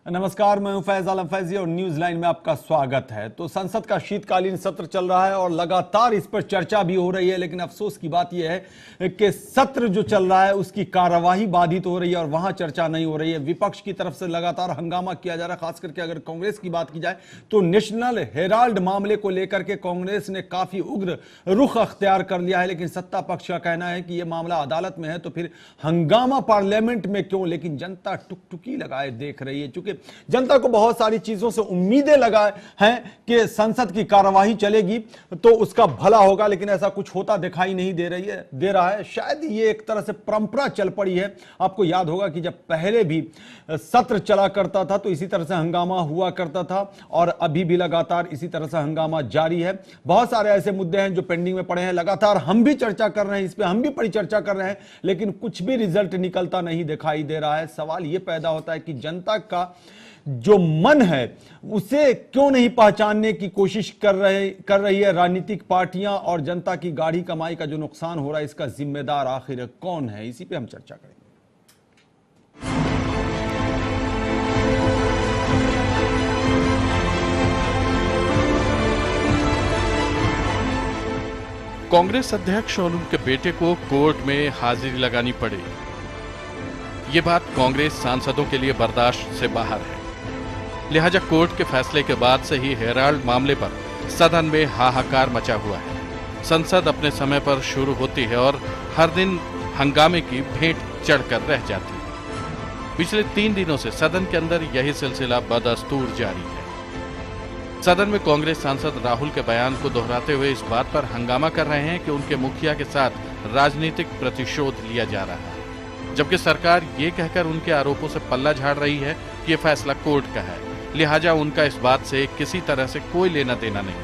नमस्कार, मैं हूं फैज आलम फैजी और न्यूज लाइन में आपका स्वागत है। तो संसद का शीतकालीन सत्र चल रहा है और लगातार इस पर चर्चा भी हो रही है, लेकिन अफसोस की बात यह है कि सत्र जो चल रहा है उसकी कार्यवाही बाधित हो रही है और वहां चर्चा नहीं हो रही है। विपक्ष की तरफ से लगातार हंगामा किया जा रहा है। खास करके अगर कांग्रेस की बात की जाए तो नेशनल हेराल्ड मामले को लेकर के कांग्रेस ने काफी उग्र रुख अख्तियार कर लिया है, लेकिन सत्ता पक्ष का कहना है कि यह मामला अदालत में है तो फिर हंगामा पार्लियामेंट में क्यों। लेकिन जनता टुकटुकी लगाए देख रही है, क्योंकि जनता को बहुत सारी चीजों से उम्मीदें लगाए हैं कि संसद की कार्यवाही चलेगी तो उसका भला होगा, लेकिन ऐसा कुछ होता दिखाई नहीं दे रहा है। शायद ये एक तरह से परंपरा चल पड़ी है। आपको याद होगा कि जब पहले भी सत्र चला करता था तो इसी तरह से हंगामा हुआ करता था और अभी भी लगातार इसी तरह से हंगामा जारी है। बहुत सारे ऐसे मुद्दे हैं जो पेंडिंग में पड़े हैं, लगातार हम भी चर्चा कर रहे हैं, इस पे हम भी परिचर्चा कर रहे हैं, लेकिन कुछ भी रिजल्ट निकलता नहीं दिखाई दे रहा है। सवाल यह पैदा होता है कि जनता का जो मन है उसे क्यों नहीं पहचानने की कोशिश कर रही है राजनीतिक पार्टियां, और जनता की गाढ़ी कमाई का जो नुकसान हो रहा है इसका जिम्मेदार आखिर कौन है, इसी पे हम चर्चा करेंगे। कांग्रेस अध्यक्ष और उनके बेटे को कोर्ट में हाजिरी लगानी पड़ी, ये बात कांग्रेस सांसदों के लिए बर्दाश्त से बाहर है। लिहाजा कोर्ट के फैसले के बाद से ही हेराल्ड मामले पर सदन में हाहाकार मचा हुआ है। संसद अपने समय पर शुरू होती है और हर दिन हंगामे की भेंट चढ़कर रह जाती है। पिछले 3 दिनों से सदन के अंदर यही सिलसिला बदस्तूर जारी है। सदन में कांग्रेस सांसद राहुल के बयान को दोहराते हुए इस बात पर हंगामा कर रहे हैं कि उनके मुखिया के साथ राजनीतिक प्रतिशोध लिया जा रहा है, जबकि सरकार ये कहकर उनके आरोपों से पल्ला झाड़ रही है कि यह फैसला कोर्ट का है, लिहाजा उनका इस बात से किसी तरह से कोई लेना देना नहीं।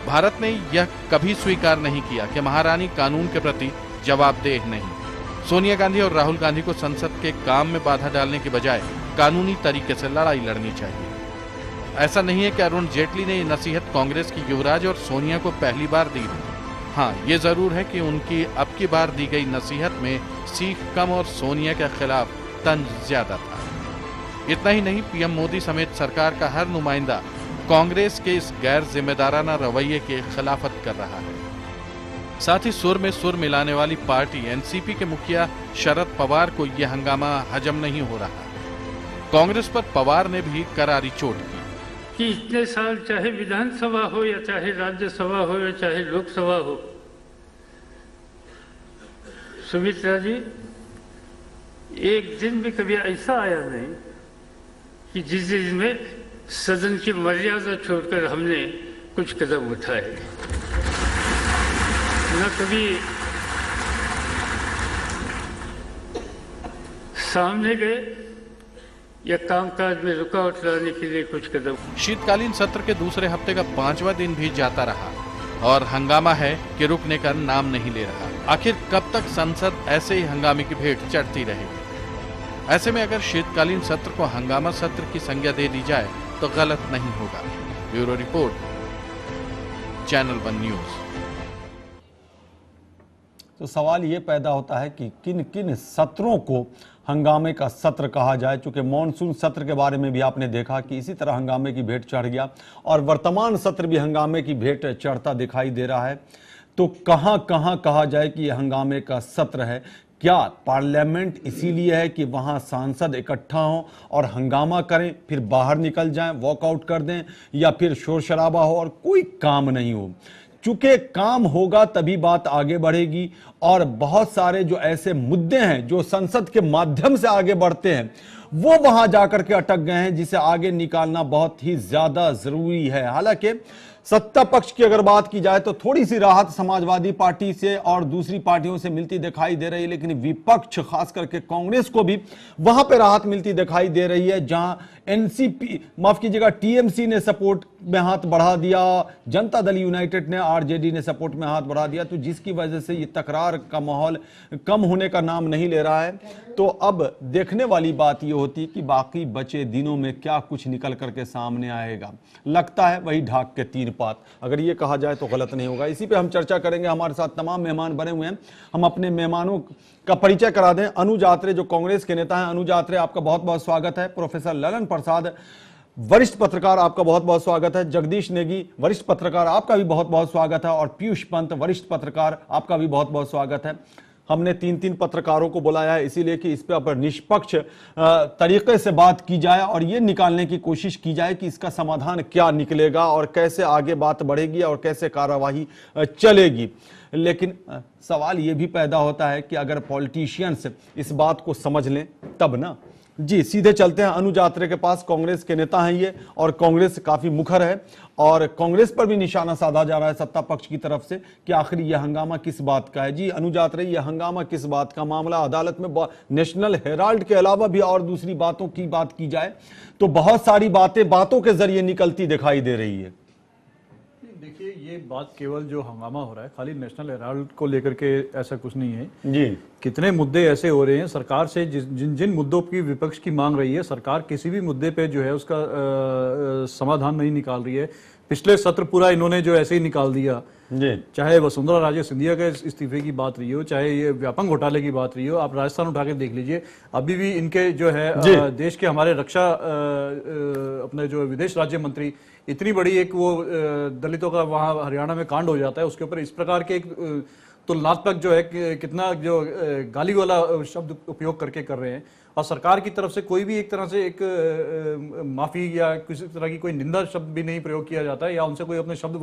भारत ने यह कभी स्वीकार नहीं किया कि महारानी कानून के प्रति जवाबदेह नहीं। सोनिया गांधी और राहुल गांधी को संसद के काम में बाधा डालने के बजाय कानूनी तरीके से लड़ाई लड़नी चाहिए। ऐसा नहीं है कि अरुण जेटली ने ये नसीहत कांग्रेस की युवराज और सोनिया को पहली बार दी थी। हाँ, ये जरूर है कि उनकी अब की बार दी गई नसीहत में सीख कम और सोनिया के खिलाफ तंज ज्यादा था। इतना ही नहीं, पीएम मोदी समेत सरकार का हर नुमाइंदा कांग्रेस के इस गैर जिम्मेदाराना रवैये के खिलाफत कर रहा है। साथ ही सुर में सुर मिलाने वाली पार्टी एनसीपी के मुखिया शरद पवार को यह हंगामा हजम नहीं हो रहा। कांग्रेस पर पवार ने भी करारी चोट की कि इतने साल चाहे विधानसभा हो या चाहे राज्यसभा हो या चाहे लोकसभा हो, सुमित्रा जी, एक दिन भी कभी ऐसा आया नहीं कि जिस दिन में सदन की मर्यादा छोड़कर हमने कुछ कदम उठाए। न कभी सामने गए या कामकाज में रुकावट लाने के लिए कुछ कदम। शीतकालीन सत्र के दूसरे हफ्ते का 5वां दिन भी जाता रहा और हंगामा है कि रुकने का नाम नहीं ले रहा। आखिर कब तक संसद ऐसे ही हंगामे की भेंट चढ़ती रहेगी? ऐसे में अगर शीतकालीन सत्र को हंगामा सत्र की संज्ञा दे दी जाए तो गलत नहीं होगा। Bureau report, channel 1 news. तो सवाल ये पैदा होता है कि किन किन सत्रों को हंगामे का सत्र कहा जाए, चूंकि मॉनसून सत्र के बारे में भी आपने देखा कि इसी तरह हंगामे की भेंट चढ़ गया और वर्तमान सत्र भी हंगामे की भेंट चढ़ता दिखाई दे रहा है। तो कहां कहां कहा जाए कि यह हंगामे का सत्र है? क्या पार्लियामेंट इसीलिए है कि वहां सांसद इकट्ठा हों और हंगामा करें, फिर बाहर निकल जाएं, वॉकआउट कर दें, या फिर शोर शराबा हो और कोई काम नहीं हो? चूंकि काम होगा तभी बात आगे बढ़ेगी और बहुत सारे जो ऐसे मुद्दे हैं जो संसद के माध्यम से आगे बढ़ते हैं वो वहां जाकर के अटक गए हैं, जिसे आगे निकालना बहुत ही ज्यादा जरूरी है। हालांकि सत्ता पक्ष की अगर बात की जाए तो थोड़ी सी राहत समाजवादी पार्टी से और दूसरी पार्टियों से मिलती दिखाई दे रही है, लेकिन विपक्ष खास करके कांग्रेस को भी वहां पे राहत मिलती दिखाई दे रही है, जहां एनसीपी, माफ कीजिएगा, टीएमसी ने सपोर्ट में हाथ बढ़ा दिया, जनता दल यूनाइटेड ने, आरजेडी ने सपोर्ट में हाथ बढ़ा दिया, तो जिसकी वजह से ये तकरार का माहौल कम होने का नाम नहीं ले रहा है। तो अब देखने वाली बात ये होती कि बाकी बचे दिनों में क्या कुछ निकल करके सामने आएगा। लगता है वही ढाक के 3 पक्षपात, अगर ये कहा जाए तो गलत नहीं होगा। इसी पे हम चर्चा करेंगे। हमारे साथ तमाम मेहमान बने हुए हैं, हम अपने मेहमानों का परिचय करा दें। अनुज आत्रे जो कांग्रेस के नेता हैं, अनुज आत्रे आपका बहुत बहुत स्वागत है। प्रोफेसर ललन प्रसाद वरिष्ठ पत्रकार, आपका बहुत बहुत स्वागत है। जगदीश नेगी वरिष्ठ पत्रकार, आपका भी बहुत बहुत स्वागत है। और पीयूष पंत वरिष्ठ पत्रकार, आपका भी बहुत बहुत स्वागत है। हमने 3 पत्रकारों को बुलाया है इसीलिए कि इस पर निष्पक्ष तरीके से बात की जाए और ये निकालने की कोशिश की जाए कि इसका समाधान क्या निकलेगा और कैसे आगे बात बढ़ेगी और कैसे कार्यवाही चलेगी। लेकिन सवाल ये भी पैदा होता है कि अगर पॉलिटिशियंस इस बात को समझ लें तब ना। जी सीधे चलते हैं अनुज आत्रे के पास। कांग्रेस के नेता हैं ये और कांग्रेस काफी मुखर है और कांग्रेस पर भी निशाना साधा जा रहा है सत्ता पक्ष की तरफ से कि आखिर यह हंगामा किस बात का है। जी अनुज आत्रे, यह हंगामा किस बात का? मामला अदालत में नेशनल हेराल्ड के अलावा भी और दूसरी बातों की बात की जाए तो बहुत सारी बातें बातों के जरिए निकलती दिखाई दे रही है। देखिए, ये बात केवल जो हंगामा हो रहा है खाली नेशनल हेराल्ड को लेकर के ऐसा कुछ नहीं है जी। कितने मुद्दे ऐसे हो रहे हैं सरकार से जिन मुद्दों की विपक्ष की मांग रही है, सरकार किसी भी मुद्दे पे जो है उसका समाधान नहीं निकाल रही है। पिछले सत्र पूरा इन्होंने जो ऐसे ही निकाल दिया जी। चाहे वसुंधरा राजे सिंधिया के इस्तीफे की बात रही हो, चाहे ये व्यापम घोटाले की बात रही हो, आप राजस्थान उठा के देख लीजिए। अभी भी इनके जो है देश के हमारे रक्षा अपने जो विदेश राज्य मंत्री, इतनी बड़ी एक वो दलितों का वहाँ हरियाणा में कांड हो जाता है, उसके ऊपर इस प्रकार के एक तुलनात्मक जो है कितना जो गाली वाला शब्द उपयोग करके कर रहे हैं। और सरकार की तरफ से कोई भी एक तरह से एक माफी या किसी तरह की कोई निंदा शब्द भी नहीं प्रयोग किया जाता है या उनसे कोई अपने शब्द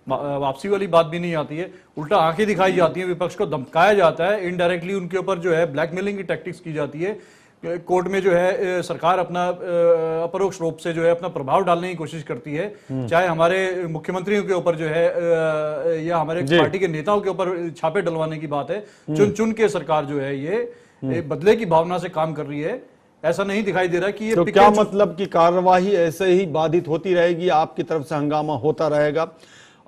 वापसी वाली बात भी नहीं आती है। उल्टा आंखें दिखाई जाती हैं, विपक्ष को धमकाया जाता है, इनडायरेक्टली उनके ऊपर जो है ब्लैकमेलिंग की टैक्टिक्स की जाती है। कोर्ट में जो है सरकार अपना अपरोक्ष रूप से जो है अपना प्रभाव डालने की कोशिश करती है, चाहे हमारे मुख्यमंत्रियों के ऊपर जो है या हमारे पार्टी के नेताओं के ऊपर छापे डलवाने की बात है। चुन चुन के सरकार जो है ये बदले की भावना से काम कर रही है। ऐसा नहीं दिखाई दे रहा कि ये तो क्या मतलब कि कार्यवाही ऐसे ही बाधित होती रहेगी, आपकी तरफ से हंगामा होता रहेगा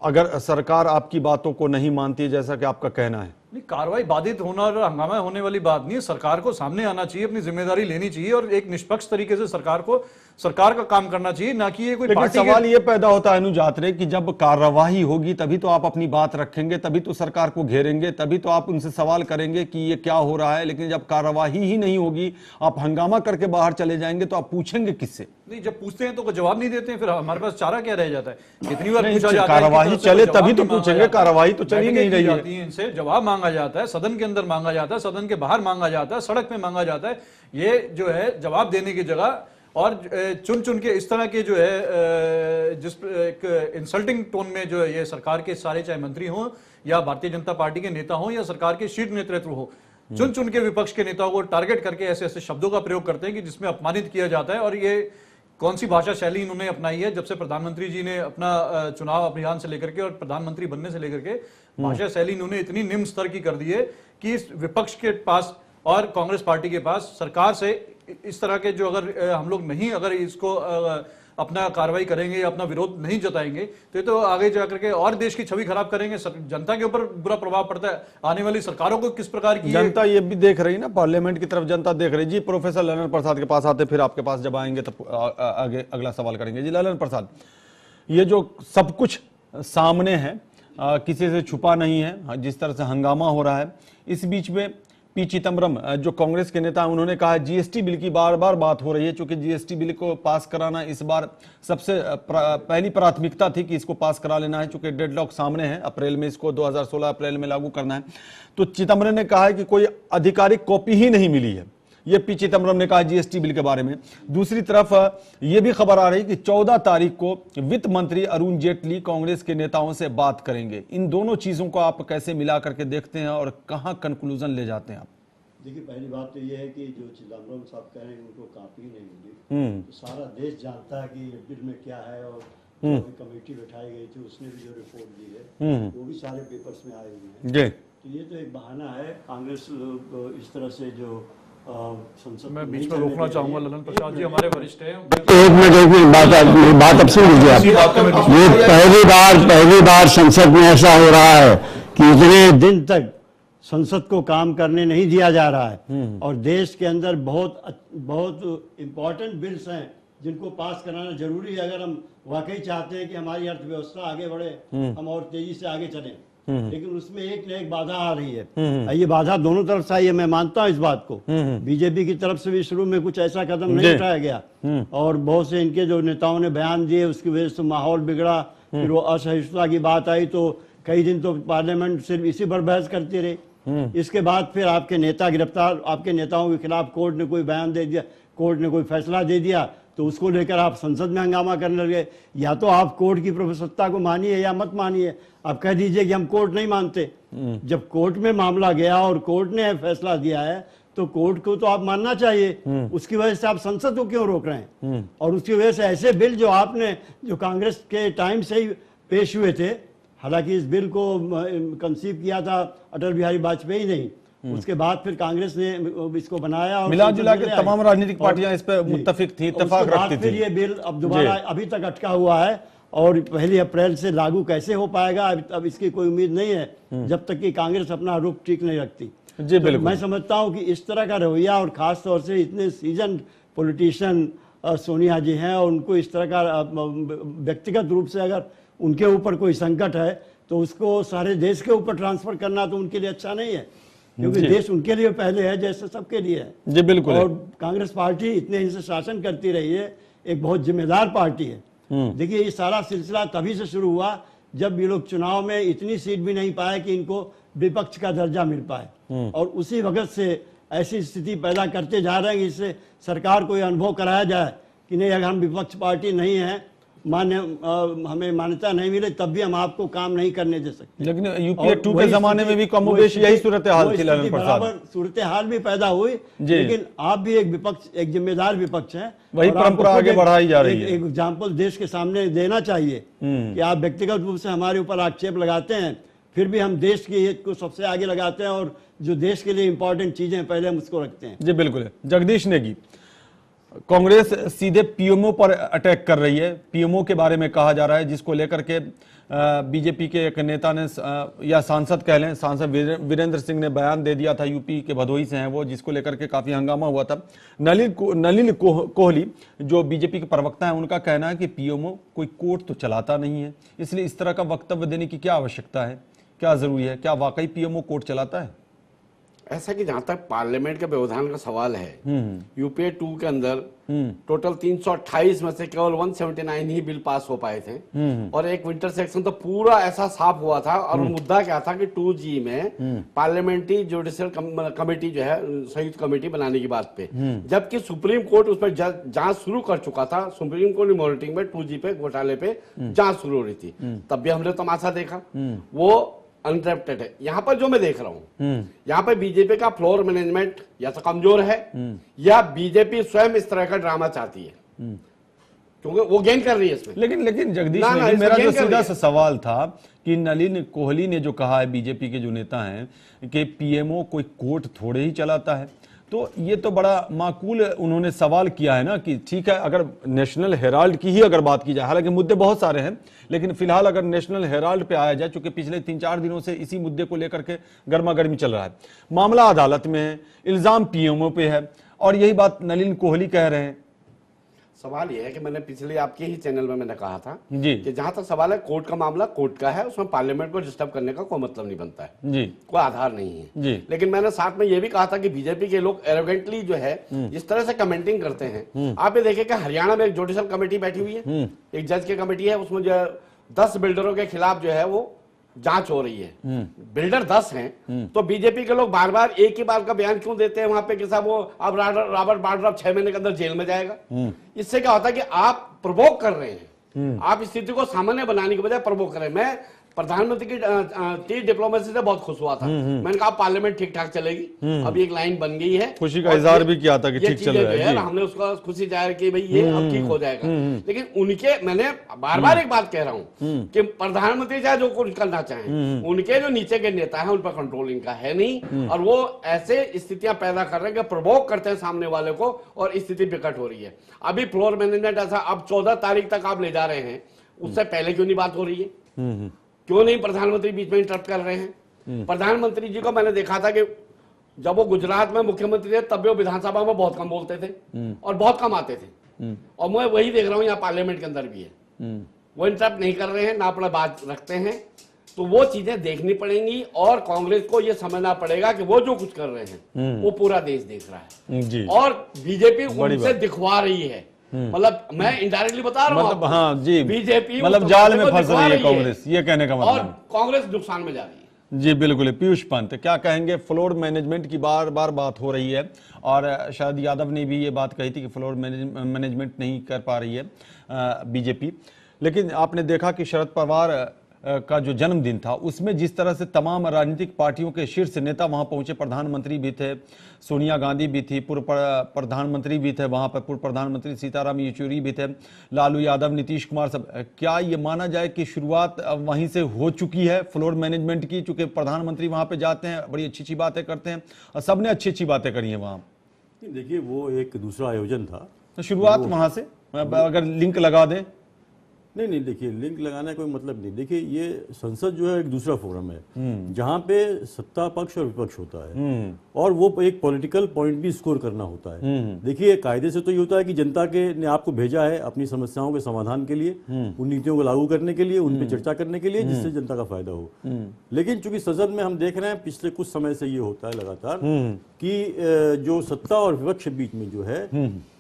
अगर सरकार आपकी बातों को नहीं मानती है, जैसा कि आपका कहना है? नहीं, कार्रवाई बाधित होना और हंगामा होने वाली बात नहीं है। सरकार को सामने आना चाहिए, अपनी जिम्मेदारी लेनी चाहिए और एक निष्पक्ष तरीके से सरकार का काम करना चाहिए, ना कि ये कोई पार्टी। सवाल ये पैदा होता है अनुज आत्रे कि जब कार्यवाही होगी तभी तो आप अपनी बात रखेंगे, तभी तो सरकार को घेरेंगे, तभी तो आप उनसे सवाल करेंगे कि ये क्या हो रहा है। लेकिन जब कार्यवाही ही नहीं होगी, आप हंगामा करके बाहर चले जाएंगे तो आप पूछेंगे किससे? नहीं, जब पूछते हैं तो जवाब नहीं देते हैं, फिर हमारे पास चारा क्या रह जाता है? कितनी बार पूछा जाता है, कार्यवाही चले तभी तो पूछेंगे, कार्यवाही तो चल ही नहीं रही है। इनसे जवाब मांगा जाता है, सदन के अंदर मांगा जाता है, सदन के बाहर मांगा जाता है, सड़क पे मांगा जाता है। ये जो है जवाब देने की जगह और चुन चुन के इस तरह के जो है जिस एक इंसल्टिंग टोन में जो है ये सरकार के सारे, चाहे मंत्री हों या भारतीय जनता पार्टी के नेता हों या सरकार के शीर्ष नेतृत्व हो, चुन चुन के विपक्ष के नेताओं को टारगेट करके ऐसे ऐसे शब्दों का प्रयोग करते हैं कि जिसमें अपमानित किया जाता है। और ये कौन सी भाषा शैली इन्होंने अपनाई है जब से प्रधानमंत्री जी ने अपना चुनाव अभियान से लेकर के और प्रधानमंत्री बनने से लेकर के भाषा शैली इन्होंने इतनी निम्न स्तर की कर दी है कि इस विपक्ष के पास और कांग्रेस पार्टी के पास सरकार से इस तरह के जो अगर हम लोग नहीं अगर इसको अपना कार्रवाई करेंगे या अपना विरोध नहीं जताएंगे तो आगे जाकर के और देश की छवि खराब करेंगे, जनता के ऊपर बुरा प्रभाव पड़ता है। आने वाली सरकारों को किस प्रकार की जनता ये भी देख रही ना, पार्लियामेंट की तरफ जनता देख रही। जी प्रोफेसर ललन प्रसाद के पास आते, फिर आपके पास जब आएंगे तब आगे अगला सवाल करेंगे। जी ललन प्रसाद, ये जो सब कुछ सामने है, किसी से छुपा नहीं है, जिस तरह से हंगामा हो रहा है, इस बीच में पी चिदम्बरम जो कांग्रेस के नेता हैं उन्होंने कहा जीएसटी बिल की बार बार बात हो रही है, क्योंकि जीएसटी बिल को पास कराना इस बार सबसे पहली प्राथमिकता थी कि इसको पास करा लेना है, क्योंकि डेडलॉक सामने है, अप्रैल में इसको 2016 अप्रैल में लागू करना है। तो चिदम्बरम ने कहा है कि कोई आधिकारिक कॉपी ही नहीं मिली है, ये पी चिदम्बरम ने कहा जीएसटी बिल के बारे में। दूसरी तरफ ये भी खबर आ रही कि 14 तारीख को वित्त मंत्री अरुण जेटली कांग्रेस के नेताओं से बात करेंगे। इन दोनों चीजों को आप कैसे मिला करके देखते हैं और कहां कंक्लूजन ले जाते हैं आप? देखिए, पहली बात तो ये है कि जो चिदम्बरम साहब कह रहे हैं उनको कॉपी नहीं मिली, तो सारा देश जानता है कि बिल में क्या है। और जो कमेटी बैठाई गई थी उसने भी जो रिपोर्ट दी है वो भी सारे पेपर्स में आए हुए हैं। तो ये तो एक बहाना है कांग्रेस इस तरह से जो संसद। मैं बीच में रोकना चाहूंगा, ललन प्रसाद जी हमारे वरिष्ठ हैं। एक मिनट बात अब सुन लीजिए आप। ये पहली बार संसद में ऐसा हो रहा है कि इतने दिन तक संसद को काम करने नहीं दिया जा रहा है और देश के अंदर बहुत इम्पोर्टेंट बिल्स हैं जिनको पास कराना जरूरी है अगर हम वाकई चाहते हैं कि हमारी अर्थव्यवस्था आगे बढ़े, हम और तेजी से आगे चलें। लेकिन उसमें एक न एक बाधा आ रही है। ये बाधा दोनों तरफ से आई है, मैं मानता हूँ इस बात को। बीजेपी की तरफ से भी शुरू में कुछ ऐसा कदम नहीं उठाया गया और बहुत से इनके जो नेताओं ने बयान दिए उसकी वजह से माहौल बिगड़ा। फिर वो असहिष्णुता की बात आई तो कई दिन तो पार्लियामेंट सिर्फ इसी पर बहस करती रही। इसके बाद फिर आपके नेता गिरफ्तार, आपके नेताओं के खिलाफ कोर्ट ने कोई बयान दे दिया, कोर्ट ने कोई फैसला दे दिया तो उसको लेकर आप संसद में हंगामा करने लगे। या तो आप कोर्ट की प्रभुसत्ता को मानिए या मत मानिए, आप कह दीजिए कि हम कोर्ट नहीं मानते। जब कोर्ट में मामला गया और कोर्ट ने फैसला दिया है तो कोर्ट को तो आप मानना चाहिए। उसकी वजह से आप संसद को क्यों रोक रहे हैं? और उसकी वजह से ऐसे बिल जो आपने जो कांग्रेस के टाइम से ही पेश हुए थे, हालांकि इस बिल को कंसीव किया था अटल बिहारी वाजपेयी नहीं, उसके बाद फिर कांग्रेस ने इसको बनाया और मिला जुला के तमाम राजनीतिक पार्टियां इस पर मुत्तफिक थी, इत्तेफाक रखती थी। फिर ये बिल अब दोबारा अभी तक अटका हुआ है और 1 अप्रैल से लागू कैसे हो पाएगा अब इसकी कोई उम्मीद नहीं है जब तक कि कांग्रेस अपना रुख ठीक नहीं रखती। जी बिल्कुल। मैं समझता हूं कि इस तरह का रवैया और खास तौर से इतने सीजन पॉलिटिशियन सोनिया जी हैं और उनको इस तरह का व्यक्तिगत रूप से अगर उनके ऊपर कोई संकट है तो उसको सारे देश के ऊपर ट्रांसफर करना तो उनके लिए अच्छा नहीं है, क्योंकि देश उनके लिए पहले है जैसे सबके लिए है। जी बिल्कुल। और कांग्रेस पार्टी इतने दिन से शासन करती रही है, एक बहुत जिम्मेदार पार्टी है। देखिए ये सारा सिलसिला तभी से शुरू हुआ जब ये लोग चुनाव में इतनी सीट भी नहीं पाए कि इनको विपक्ष का दर्जा मिल पाए और उसी वक्त से ऐसी स्थिति पैदा करते जा रहे हैं कि इससे सरकार को यह अनुभव कराया जाए कि नहीं, अगर हम विपक्ष पार्टी नहीं है, हमें मान्यता नहीं मिले तब भी हम आपको काम नहीं करने दे सकते। लेकिन यूपीए 2 के जमाने में भी कमोबेश यही सूरत हाल थी ललन प्रसाद। सूरत हाल भी पैदा हुई, लेकिन आप भी एक विपक्ष, एक जिम्मेदार विपक्ष है, वही परंपरा आगे बढ़ाई जा रही है। एक एग्जाम्पल देश के सामने देना चाहिए कि आप व्यक्तिगत रूप से हमारे ऊपर आक्षेप लगाते हैं, फिर भी हम देश के हित को सबसे आगे लगाते हैं और जो देश के लिए इंपॉर्टेंट चीजें पहले हम उसको रखते हैं। जी बिल्कुल। जगदीश नेगी, कांग्रेस सीधे पीएमओ पर अटैक कर रही है। पीएमओ के बारे में कहा जा रहा है जिसको लेकर के बीजेपी के एक नेता ने या सांसद कह लें, सांसद वीरेंद्र सिंह ने बयान दे दिया था, यूपी के भदोही से हैं वो, जिसको लेकर के काफी हंगामा हुआ था। नलिन कोहली जो बीजेपी के प्रवक्ता हैं उनका कहना है कि पीएमओ कोई कोर्ट तो चलाता नहीं है, इसलिए इस तरह का वक्तव्य देने की क्या आवश्यकता है, क्या जरूरी है? क्या वाकई पीएमओ कोर्ट चलाता है? ऐसा कि जहां तक पार्लियामेंट के व्यवधान का सवाल है, यूपीए 2 के अंदर टोटल 328 में से केवल 179 ही बिल पास हो पाए थे और एक विंटर सेक्शन तो पूरा ऐसा साफ हुआ था। और मुद्दा क्या था कि 2G में पार्लियामेंट्री जुडिशियल कमेटी जो है, संयुक्त कमेटी बनाने की बात पे, जबकि सुप्रीम कोर्ट उस पर जांच शुरू कर चुका था। सुप्रीम कोर्ट की मॉनिटरिंग में 2G पे घोटाले पे जांच शुरू हो रही थी, तब भी हमने तमाशा देखा, वो अनट्रैप्टेड है। यहाँ पर जो मैं देख रहा हूँ, यहाँ पर बीजेपी का फ्लोर मैनेजमेंट या तो कमजोर है या बीजेपी स्वयं इस तरह का ड्रामा चाहती है, क्योंकि वो गेन कर रही है इसमें। लेकिन जगदीश नेगी, मेरा जो सीधा सा सवाल था कि नलिन कोहली ने जो कहा है, बीजेपी के जो नेता हैं, कि पीएमओ कोई कोर्ट थोड़े ही चलाता है, तो ये तो बड़ा माकूल उन्होंने सवाल किया है ना कि ठीक है, अगर नेशनल हेराल्ड की ही अगर बात की जाए, हालांकि मुद्दे बहुत सारे हैं, लेकिन फिलहाल अगर नेशनल हेराल्ड पे आया जाए, चूंकि पिछले 3-4 दिनों से इसी मुद्दे को लेकर के गर्मा गर्मी चल रहा है, मामला अदालत में है, इल्जाम पीएमओ पे है और यही बात नलिन कोहली कह रहे हैं। सवाल यह है कि मैंने पिछले आपके ही चैनल में मैंने कहा था जी कि जहां तक सवाल है कोर्ट का मामला कोर्ट का है, उसमें पार्लियामेंट को डिस्टर्ब करने का कोई मतलब नहीं बनता है जी, कोई आधार नहीं है जी। लेकिन मैंने साथ में यह भी कहा था कि बीजेपी के लोग एरोगेंटली जो है जिस तरह से कमेंटिंग करते हैं, आप ये देखें कि हरियाणा में एक जुडिशियल कमेटी बैठी हुई है, एक जज की कमेटी है, उसमें जो है 10 बिल्डरों के खिलाफ जो है वो जांच हो रही है। बिल्डर 10 हैं, तो बीजेपी के लोग बार बार एक ही बार का बयान क्यों देते हैं वहां पे कि साहब वो अब रॉबर्ट वाड्रा 6 महीने के अंदर जेल में जाएगा। इससे क्या होता है कि आप प्रवोक कर रहे हैं, आप स्थिति को सामान्य बनाने के बजाय प्रवोक कर रहे हैं। मैं प्रधानमंत्री की तीर डिप्लोमेसी से बहुत खुश हुआ था, मैंने कहा पार्लियामेंट ठीक ठाक चलेगी, अभी एक लाइन बन गई है, खुशी का इजहार भी किया था कि ठीक चल रहा है, हमने उसका खुशी जाहिर की भाई ये अब ठीक हो जाएगा। लेकिन उनके, मैंने बार बार एक बात कह रहा हूं कि प्रधानमंत्री चाहे जो कुछ करना चाहें, उनके जो नीचे के नेता है उन पर कंट्रोल इनका है नहीं, और वो ऐसे स्थितियां पैदा कर रहे हैं कि प्रवोक करते हैं सामने वाले को और स्थिति विकट हो रही है। अभी फ्लोर मैनेजमेंट ऐसा अब 14 तारीख तक आप ले जा रहे हैं, उससे पहले क्यों नहीं बात हो रही है? क्यों नहीं प्रधानमंत्री बीच में इंटरप्ट कर रहे हैं? प्रधानमंत्री जी को मैंने देखा था कि जब वो गुजरात में मुख्यमंत्री थे तब भी वो विधानसभा में बहुत कम बोलते थे और बहुत कम आते थे। और मैं वही देख रहा हूँ यहाँ पार्लियामेंट के अंदर भी है। वो इंटरप्ट नहीं कर रहे हैं, ना अपना बात रखते हैं, तो वो चीजें देखनी पड़ेंगी और कांग्रेस को ये समझना पड़ेगा कि वो जो कुछ कर रहे हैं वो पूरा देश देख रहा है जी। और बीजेपी उनसे दिखवा रही है। मतलब मैं इनडायरेक्टली बता रहा हूँ, मतलब हाँ जी, बीजेपी मतलब जाल में फंस रही है कांग्रेस, ये कहने का और मतलब। कांग्रेस नुकसान में जा रही है। जी बिल्कुल। पीयूष पंत क्या कहेंगे? फ्लोर मैनेजमेंट की बार बार बात हो रही है और शायद यादव ने भी ये बात कही थी कि फ्लोर मैनेजमेंट नहीं कर पा रही है बीजेपी। लेकिन आपने देखा कि शरद पवार का जो जन्मदिन था उसमें जिस तरह से तमाम राजनीतिक पार्टियों के शीर्ष नेता वहां पहुंचे, प्रधानमंत्री भी थे, सोनिया गांधी भी थी, पूर्व प्रधानमंत्री भी थे वहां पर, पूर्व प्रधानमंत्री सीताराम येचुरी भी थे, लालू यादव, नीतीश कुमार, सब। क्या ये माना जाए कि शुरुआत वहीं से हो चुकी है फ्लोर मैनेजमेंट की? चूंकि प्रधानमंत्री वहां पर जाते हैं, बड़ी अच्छी अच्छी बातें करते हैं और सबने अच्छी अच्छी बातें करी हैं वहां। देखिए वो एक दूसरा आयोजन था, तो शुरुआत वहां से अगर लिंक लगा दें। नहीं, देखिए लिंक लगाने का कोई मतलब नहीं। देखिए ये संसद जो है एक दूसरा फोरम है जहां पे सत्ता पक्ष और विपक्ष होता है और वो एक पॉलिटिकल पॉइंट भी स्कोर करना होता है। देखिए कायदे से तो ये होता है कि जनता के ने आपको भेजा है अपनी समस्याओं के समाधान के लिए, उन नीतियों को लागू करने के लिए, उन पर चर्चा करने के लिए, जिससे जनता का फायदा हो। लेकिन चूंकि संसद में हम देख रहे हैं पिछले कुछ समय से ये होता है लगातार कि जो सत्ता और विपक्ष के बीच में जो है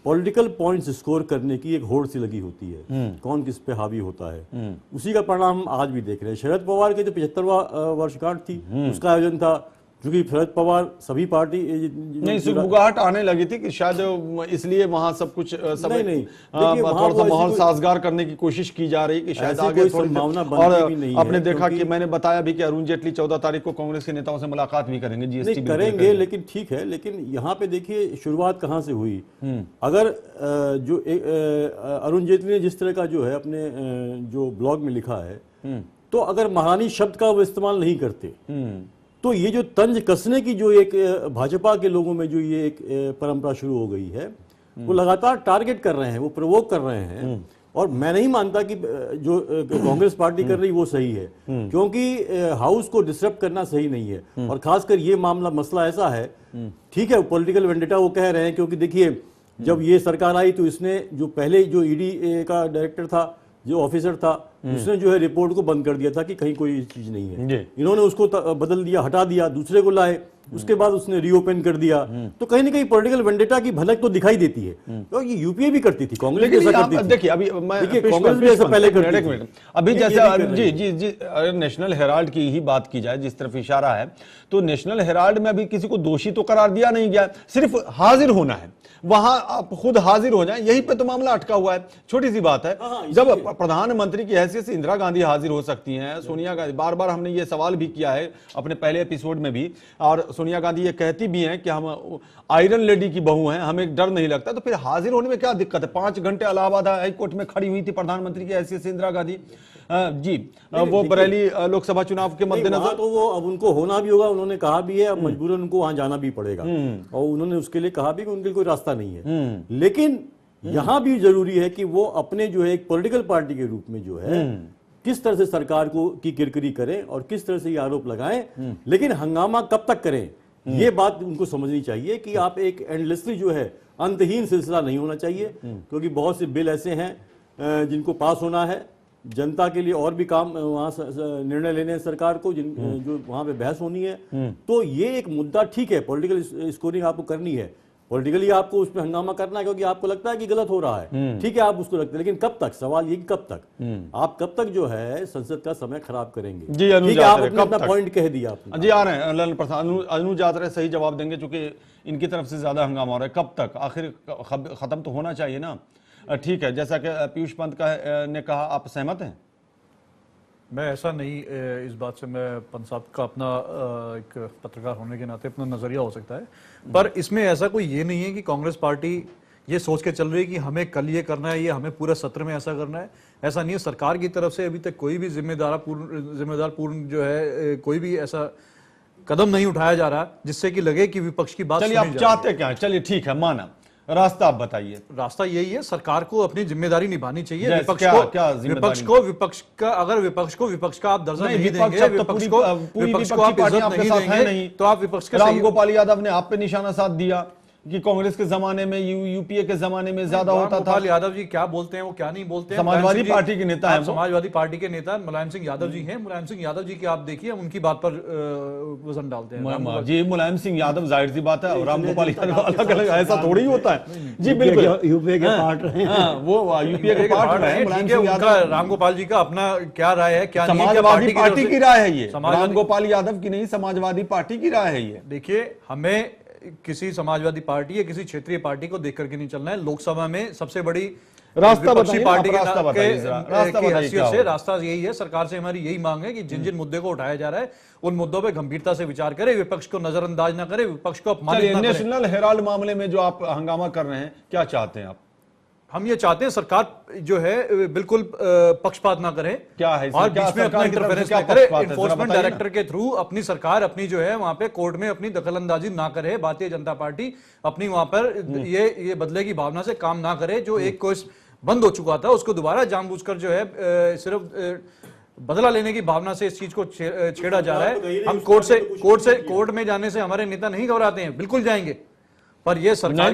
पॉलिटिकल पॉइंट्स स्कोर करने की एक होड़ सी लगी होती है, कौन किस पे हावी होता है। उसी का परिणाम हम आज भी देख रहे हैं। शरद पवार के जो 75वां वर्षगांठ थी उसका आयोजन था, क्योंकि शरद पवार सभी पार्टी नहीं, सुगबुगाहट आने लगी थी कि शायद इसलिए वहां सब कुछ सब नहीं, थोड़ा सा माहौल साजगार करने की कोशिश की जा रही कि शायद आगे थोड़ी संभावना बनती भी नहीं है। आपने देखा कि मैंने बताया भी कि अरुण जेटली 14 तारीख को कांग्रेस के नेताओं से मुलाकात भी करेंगे, जीएसटी करेंगे। लेकिन ठीक है, लेकिन यहाँ पे देखिए शुरुआत कहाँ से हुई। अगर जो अरुण जेटली ने जिस तरह का जो है अपने जो ब्लॉग में लिखा है, तो अगर महारानी शब्द का वो इस्तेमाल नहीं करते तो ये जो तंज कसने की जो एक भाजपा के लोगों में जो ये एक परंपरा शुरू हो गई है, वो लगातार टारगेट कर रहे हैं, वो प्रोवोक कर रहे हैं। और मैं नहीं मानता कि जो कांग्रेस पार्टी कर रही वो सही है, क्योंकि हाउस को डिस्टर्ब करना सही नहीं है। और खासकर ये मसला ऐसा है, ठीक है पॉलिटिकल वेंडेटा वो कह रहे हैं, क्योंकि देखिए जब ये सरकार आई तो इसने जो पहले जो ईडी का डायरेक्टर था, जो ऑफिसर था, उसने जो है रिपोर्ट को बंद कर दिया था कि कहीं कोई चीज नहीं है। इन्होंने उसको बदल दिया, हटा दिया, दूसरे को लाए, उसके बाद उसने रीओपन कर दिया। तो कहीं ना कहीं पॉलिटिकल वेंडेटा की भनक तो दिखाई देती है। तो ये यूपीए भी करती थी, कांग्रेस भी ऐसा करती थी। देखिए अभी कांग्रेस भी ऐसा पहले करती थी। अभी जैसे जी अगर नेशनल हेराल्ड की ही बात की जाए, जिस तरफ इशारा है, तो नेशनल हेराल्ड में अभी किसी को दोषी तो करार दिया नहीं गया, सिर्फ हाजिर होना है। वहां आप खुद हाजिर हो जाएं, यहीं पे तो मामला अटका हुआ है। छोटी सी बात है, जब प्रधानमंत्री की हैसियत से इंदिरा गांधी हाजिर हो सकती हैं, सोनिया गांधी, बार बार हमने ये सवाल भी किया है अपने पहले एपिसोड में भी, और सोनिया गांधी ये कहती भी हैं कि हम आयरन लेडी की बहू हैं, हमें डर नहीं लगता, तो फिर हाजिर होने में क्या दिक्कत है? 5 घंटे इलाहाबाद हाई कोर्ट में खड़ी हुई थी प्रधानमंत्री की हैसियत से इंदिरा गांधी जी, वो बरेली लोकसभा चुनाव के मद्देनजर तो वो अब उनको होना भी होगा, उन्होंने कहा भी है, अब मजबूरन उनको वहां जाना भी पड़ेगा और उन्होंने उसके लिए कहा भी कि उनके लिए कोई रास्ता नहीं है। लेकिन यहां भी जरूरी है कि वो अपने जो है एक पॉलिटिकल पार्टी के रूप में जो है किस तरह से सरकार को की किरकिरी करें और किस तरह से ये आरोप लगाएं, लेकिन हंगामा कब तक करें, ये बात उनको समझनी चाहिए कि आप एक एंडलेसली जो है अंतहीन सिलसिला नहीं होना चाहिए, क्योंकि बहुत से बिल ऐसे हैं जिनको पास होना है, जनता के लिए और भी काम वहां निर्णय लेने हैं सरकार को, जो वहां पे बहस होनी है। तो ये एक मुद्दा ठीक है, पॉलिटिकल स्कोरिंग आपको करनी है, पॉलिटिकली आपको उस पर हंगामा करना है क्योंकि आपको लगता है कि गलत हो रहा है, ठीक है आप उसको रखते हैं, लेकिन कब तक? सवाल ये कि कब तक आप कब तक जो है संसद का समय खराब करेंगे? जी ठीक है, आप अपना पॉइंट कह दिया आपने। जी आ रहे हैं ललन प्रसाद, अनुज यात्रा सही जवाब देंगे चूंकि इनकी तरफ से ज्यादा हंगामा हो रहा है। कब तक? आखिर खत्म तो होना चाहिए ना। ठीक है, जैसा कि पीयूष पंत ने कहा, आप सहमत हैं? मैं ऐसा नहीं, इस बात से मैं पंत साहब का अपना एक पत्रकार होने के नाते अपना नजरिया हो सकता है, पर इसमें ऐसा कोई ये नहीं है कि कांग्रेस पार्टी ये सोच के चल रही है कि हमें कल ये करना है, ये हमें पूरे सत्र में ऐसा करना है। ऐसा नहीं है, सरकार की तरफ से अभी तक कोई भी जिम्मेदार पूर्ण जो है कोई भी ऐसा कदम नहीं उठाया जा रहा जिससे कि लगे कि विपक्ष की बात। चलिए आप चाहते क्या? चलिए ठीक है, माना, रास्ता आप बताइए। रास्ता यही है, सरकार को अपनी जिम्मेदारी निभानी चाहिए। विपक्ष का अगर विपक्ष को विपक्ष का आप दर्जा नहीं देंगे, विपक्ष को आप इज्जत नहीं देंगे, तो आप विपक्ष के राम गोपाल यादव ने आप पे निशाना साध दिया, कि कांग्रेस के जमाने में यूपीए के जमाने में ज्यादा होता था। गोपाल यादव जी क्या बोलते हैं, वो क्या नहीं बोलते हैं। समाजवादी पार्टी के नेता हैं, समाजवादी पार्टी के नेता मुलायम सिंह यादव जी हैं। मुलायम सिंह यादव जी की आप देखिए, उनकी बात पर वजन डालते हैं जी। मुलायम सिंह यादव जाहिर सी बात है, राम गोपाल यादव अलग अलग, ऐसा थोड़ी होता है जी। बिल्कुल यूपीए के पार्ट रहे हैं, वो यूपीए के पार्ट रहे हैं। मुलायम सिंह यादव, राम गोपाल जी का अपना क्या राय है, क्या समाजवादी पार्टी की राय है ये, राम गोपाल यादव की नहीं, समाजवादी पार्टी की राय है ये। देखिए, हमें किसी समाजवादी पार्टी या किसी क्षेत्रीय पार्टी को देख करके नहीं चलना है। लोकसभा में सबसे बड़ी रास्ता विपक्षी पार्टी की बताइए, हैसियत से रास्ता यही है। सरकार से हमारी यही मांग है कि जिन जिन मुद्दे को उठाया जा रहा है उन मुद्दों पे गंभीरता से विचार करे, विपक्ष को नजरअंदाज ना करे, विपक्ष को अपमानित ना करे। नेशनल हेराल्ड मामले में जो आप हंगामा कर रहे हैं, क्या चाहते हैं आप? हम ये चाहते हैं सरकार जो है बिल्कुल पक्षपात ना करे, क्या है और बीच में अपना इंटरफेरेंस ना करे। इन्फोर्समेंट डायरेक्टर के थ्रू अपनी सरकार अपनी जो है वहां पे कोर्ट में अपनी दखलंदाजी ना करे। भारतीय जनता पार्टी अपनी वहां पर ये बदले की भावना से काम ना करे। जो एक कोर्स बंद हो चुका था उसको दोबारा जानबूझकर जो है सिर्फ बदला लेने की भावना से इस चीज को छेड़ा जा रहा है। हम कोर्ट में जाने से हमारे नेता नहीं घबराते हैं, बिल्कुल जाएंगे। पर ये सरकार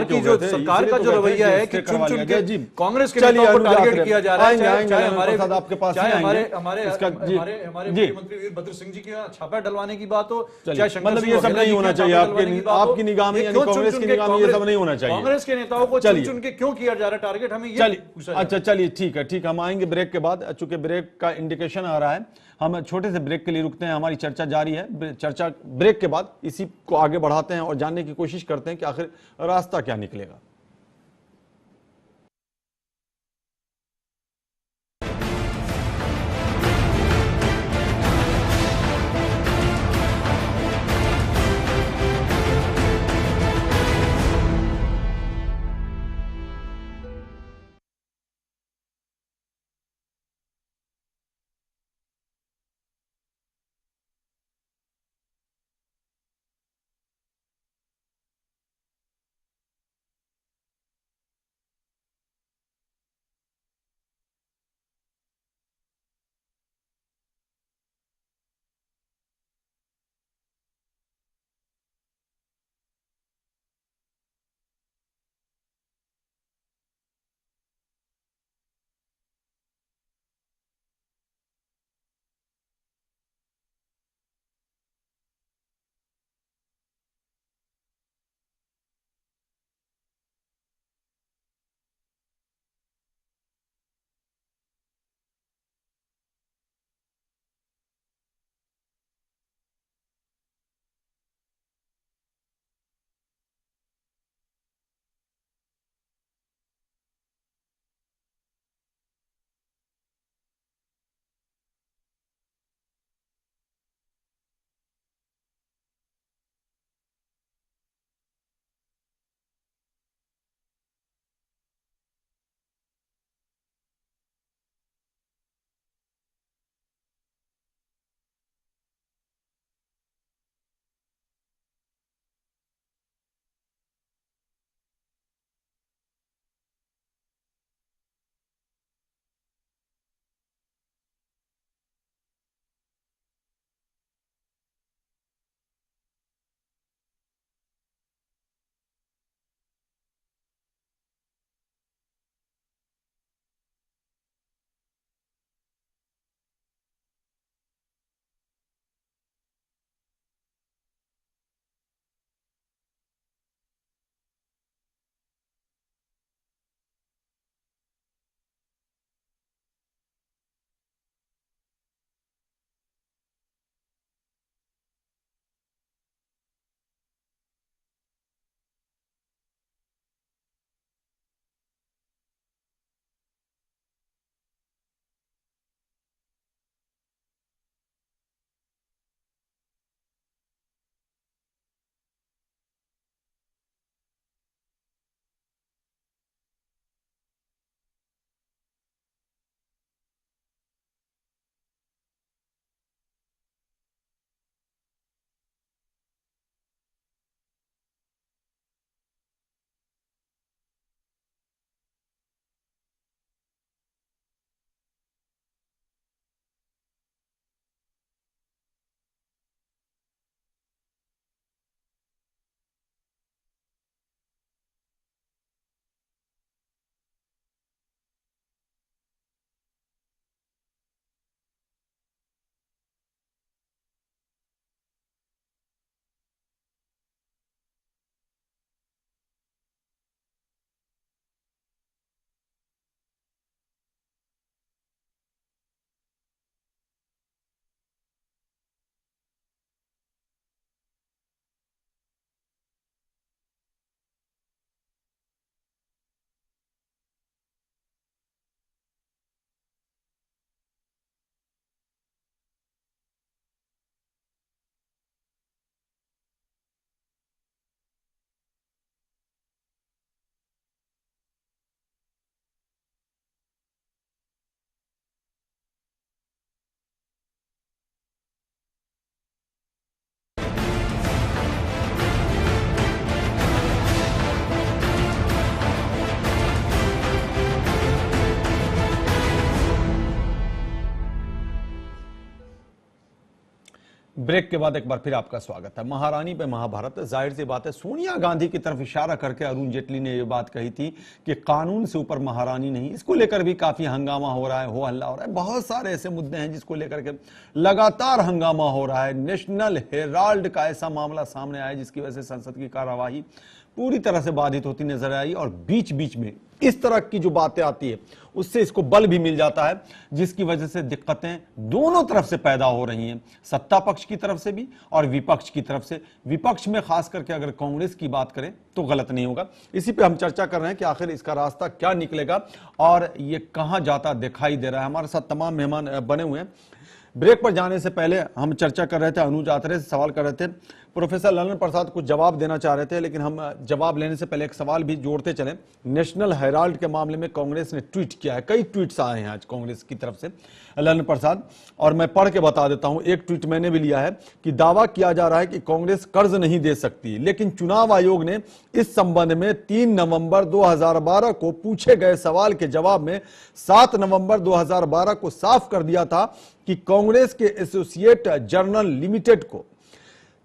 की जो सरकार का जो रवैया है कि चुन चुन के कांग्रेस के नेताओं को टारगेट किया जा रहा है, चाहे हमारे मुख्यमंत्री वीरभद्र सिंह जी के छापा डलवाने की बात हो, चाहे मतलब ये सब नहीं होना चाहिए आपकी निगाह में, यानी कांग्रेस की निगाह में ये सब नहीं होना चाहिए। कांग्रेस के नेताओं को चुन चुन के क्यों किया जा रहा है टारगेट, हमें ये अच्छा चलिए ठीक है, हम आएंगे ब्रेक के बाद। चूंकि ब्रेक का इंडिकेशन आ रहा है, हम छोटे से ब्रेक के लिए रुकते हैं। हमारी चर्चा जारी है, चर्चा ब्रेक के बाद इसी को आगे बढ़ाते हैं और जानने की कोशिश करते हैं कि आखिर रास्ता क्या निकलेगा। ब्रेक के बाद एक बार फिर आपका स्वागत है। महारानी पे महाभारत, जाहिर सी बात है सोनिया गांधी की तरफ इशारा करके अरुण जेटली ने यह बात कही थी कि कानून से ऊपर महारानी नहीं। इसको लेकर भी काफी हंगामा हो रहा है, हो हल्ला हो रहा है। बहुत सारे ऐसे मुद्दे हैं जिसको लेकर के लगातार हंगामा हो रहा है। नेशनल हेराल्ड का ऐसा मामला सामने आया जिसकी वजह से संसद की कार्यवाही पूरी तरह से बाधित होती नजर आई और बीच बीच में इस तरह की जो बातें आती है उससे इसको बल भी मिल जाता है, जिसकी वजह से दिक्कतें दोनों तरफ से पैदा हो रही हैं, सत्ता पक्ष की तरफ से भी और विपक्ष की तरफ से। विपक्ष में खास करके अगर कांग्रेस की बात करें तो गलत नहीं होगा। इसी पे हम चर्चा कर रहे हैं कि आखिर इसका रास्ता क्या निकलेगा और ये कहां जाता दिखाई दे रहा है। हमारे साथ तमाम मेहमान बने हुए हैं। ब्रेक पर जाने से पहले हम चर्चा कर रहे थे, अनुज आत्रे से सवाल कर रहे थे, प्रोफेसर ललन प्रसाद कुछ जवाब देना चाह रहे थे, लेकिन हम जवाब लेने से पहले एक सवाल भी जोड़ते चले। नेशनल हेराल्ड के मामले में कांग्रेस ने ट्वीट किया है, कई ट्वीट्स आए हैं आज कांग्रेस की तरफ से ललन प्रसाद, और मैं पढ़ के बता देता हूं। एक ट्वीट मैंने भी लिया है कि दावा किया जा रहा है कि कांग्रेस कर्ज नहीं दे सकती, लेकिन चुनाव आयोग ने इस संबंध में 3 नवंबर 2012 को पूछे गए सवाल के जवाब में 7 नवंबर 2012 को साफ कर दिया था कि कांग्रेस के एसोसिएट जर्नल लिमिटेड को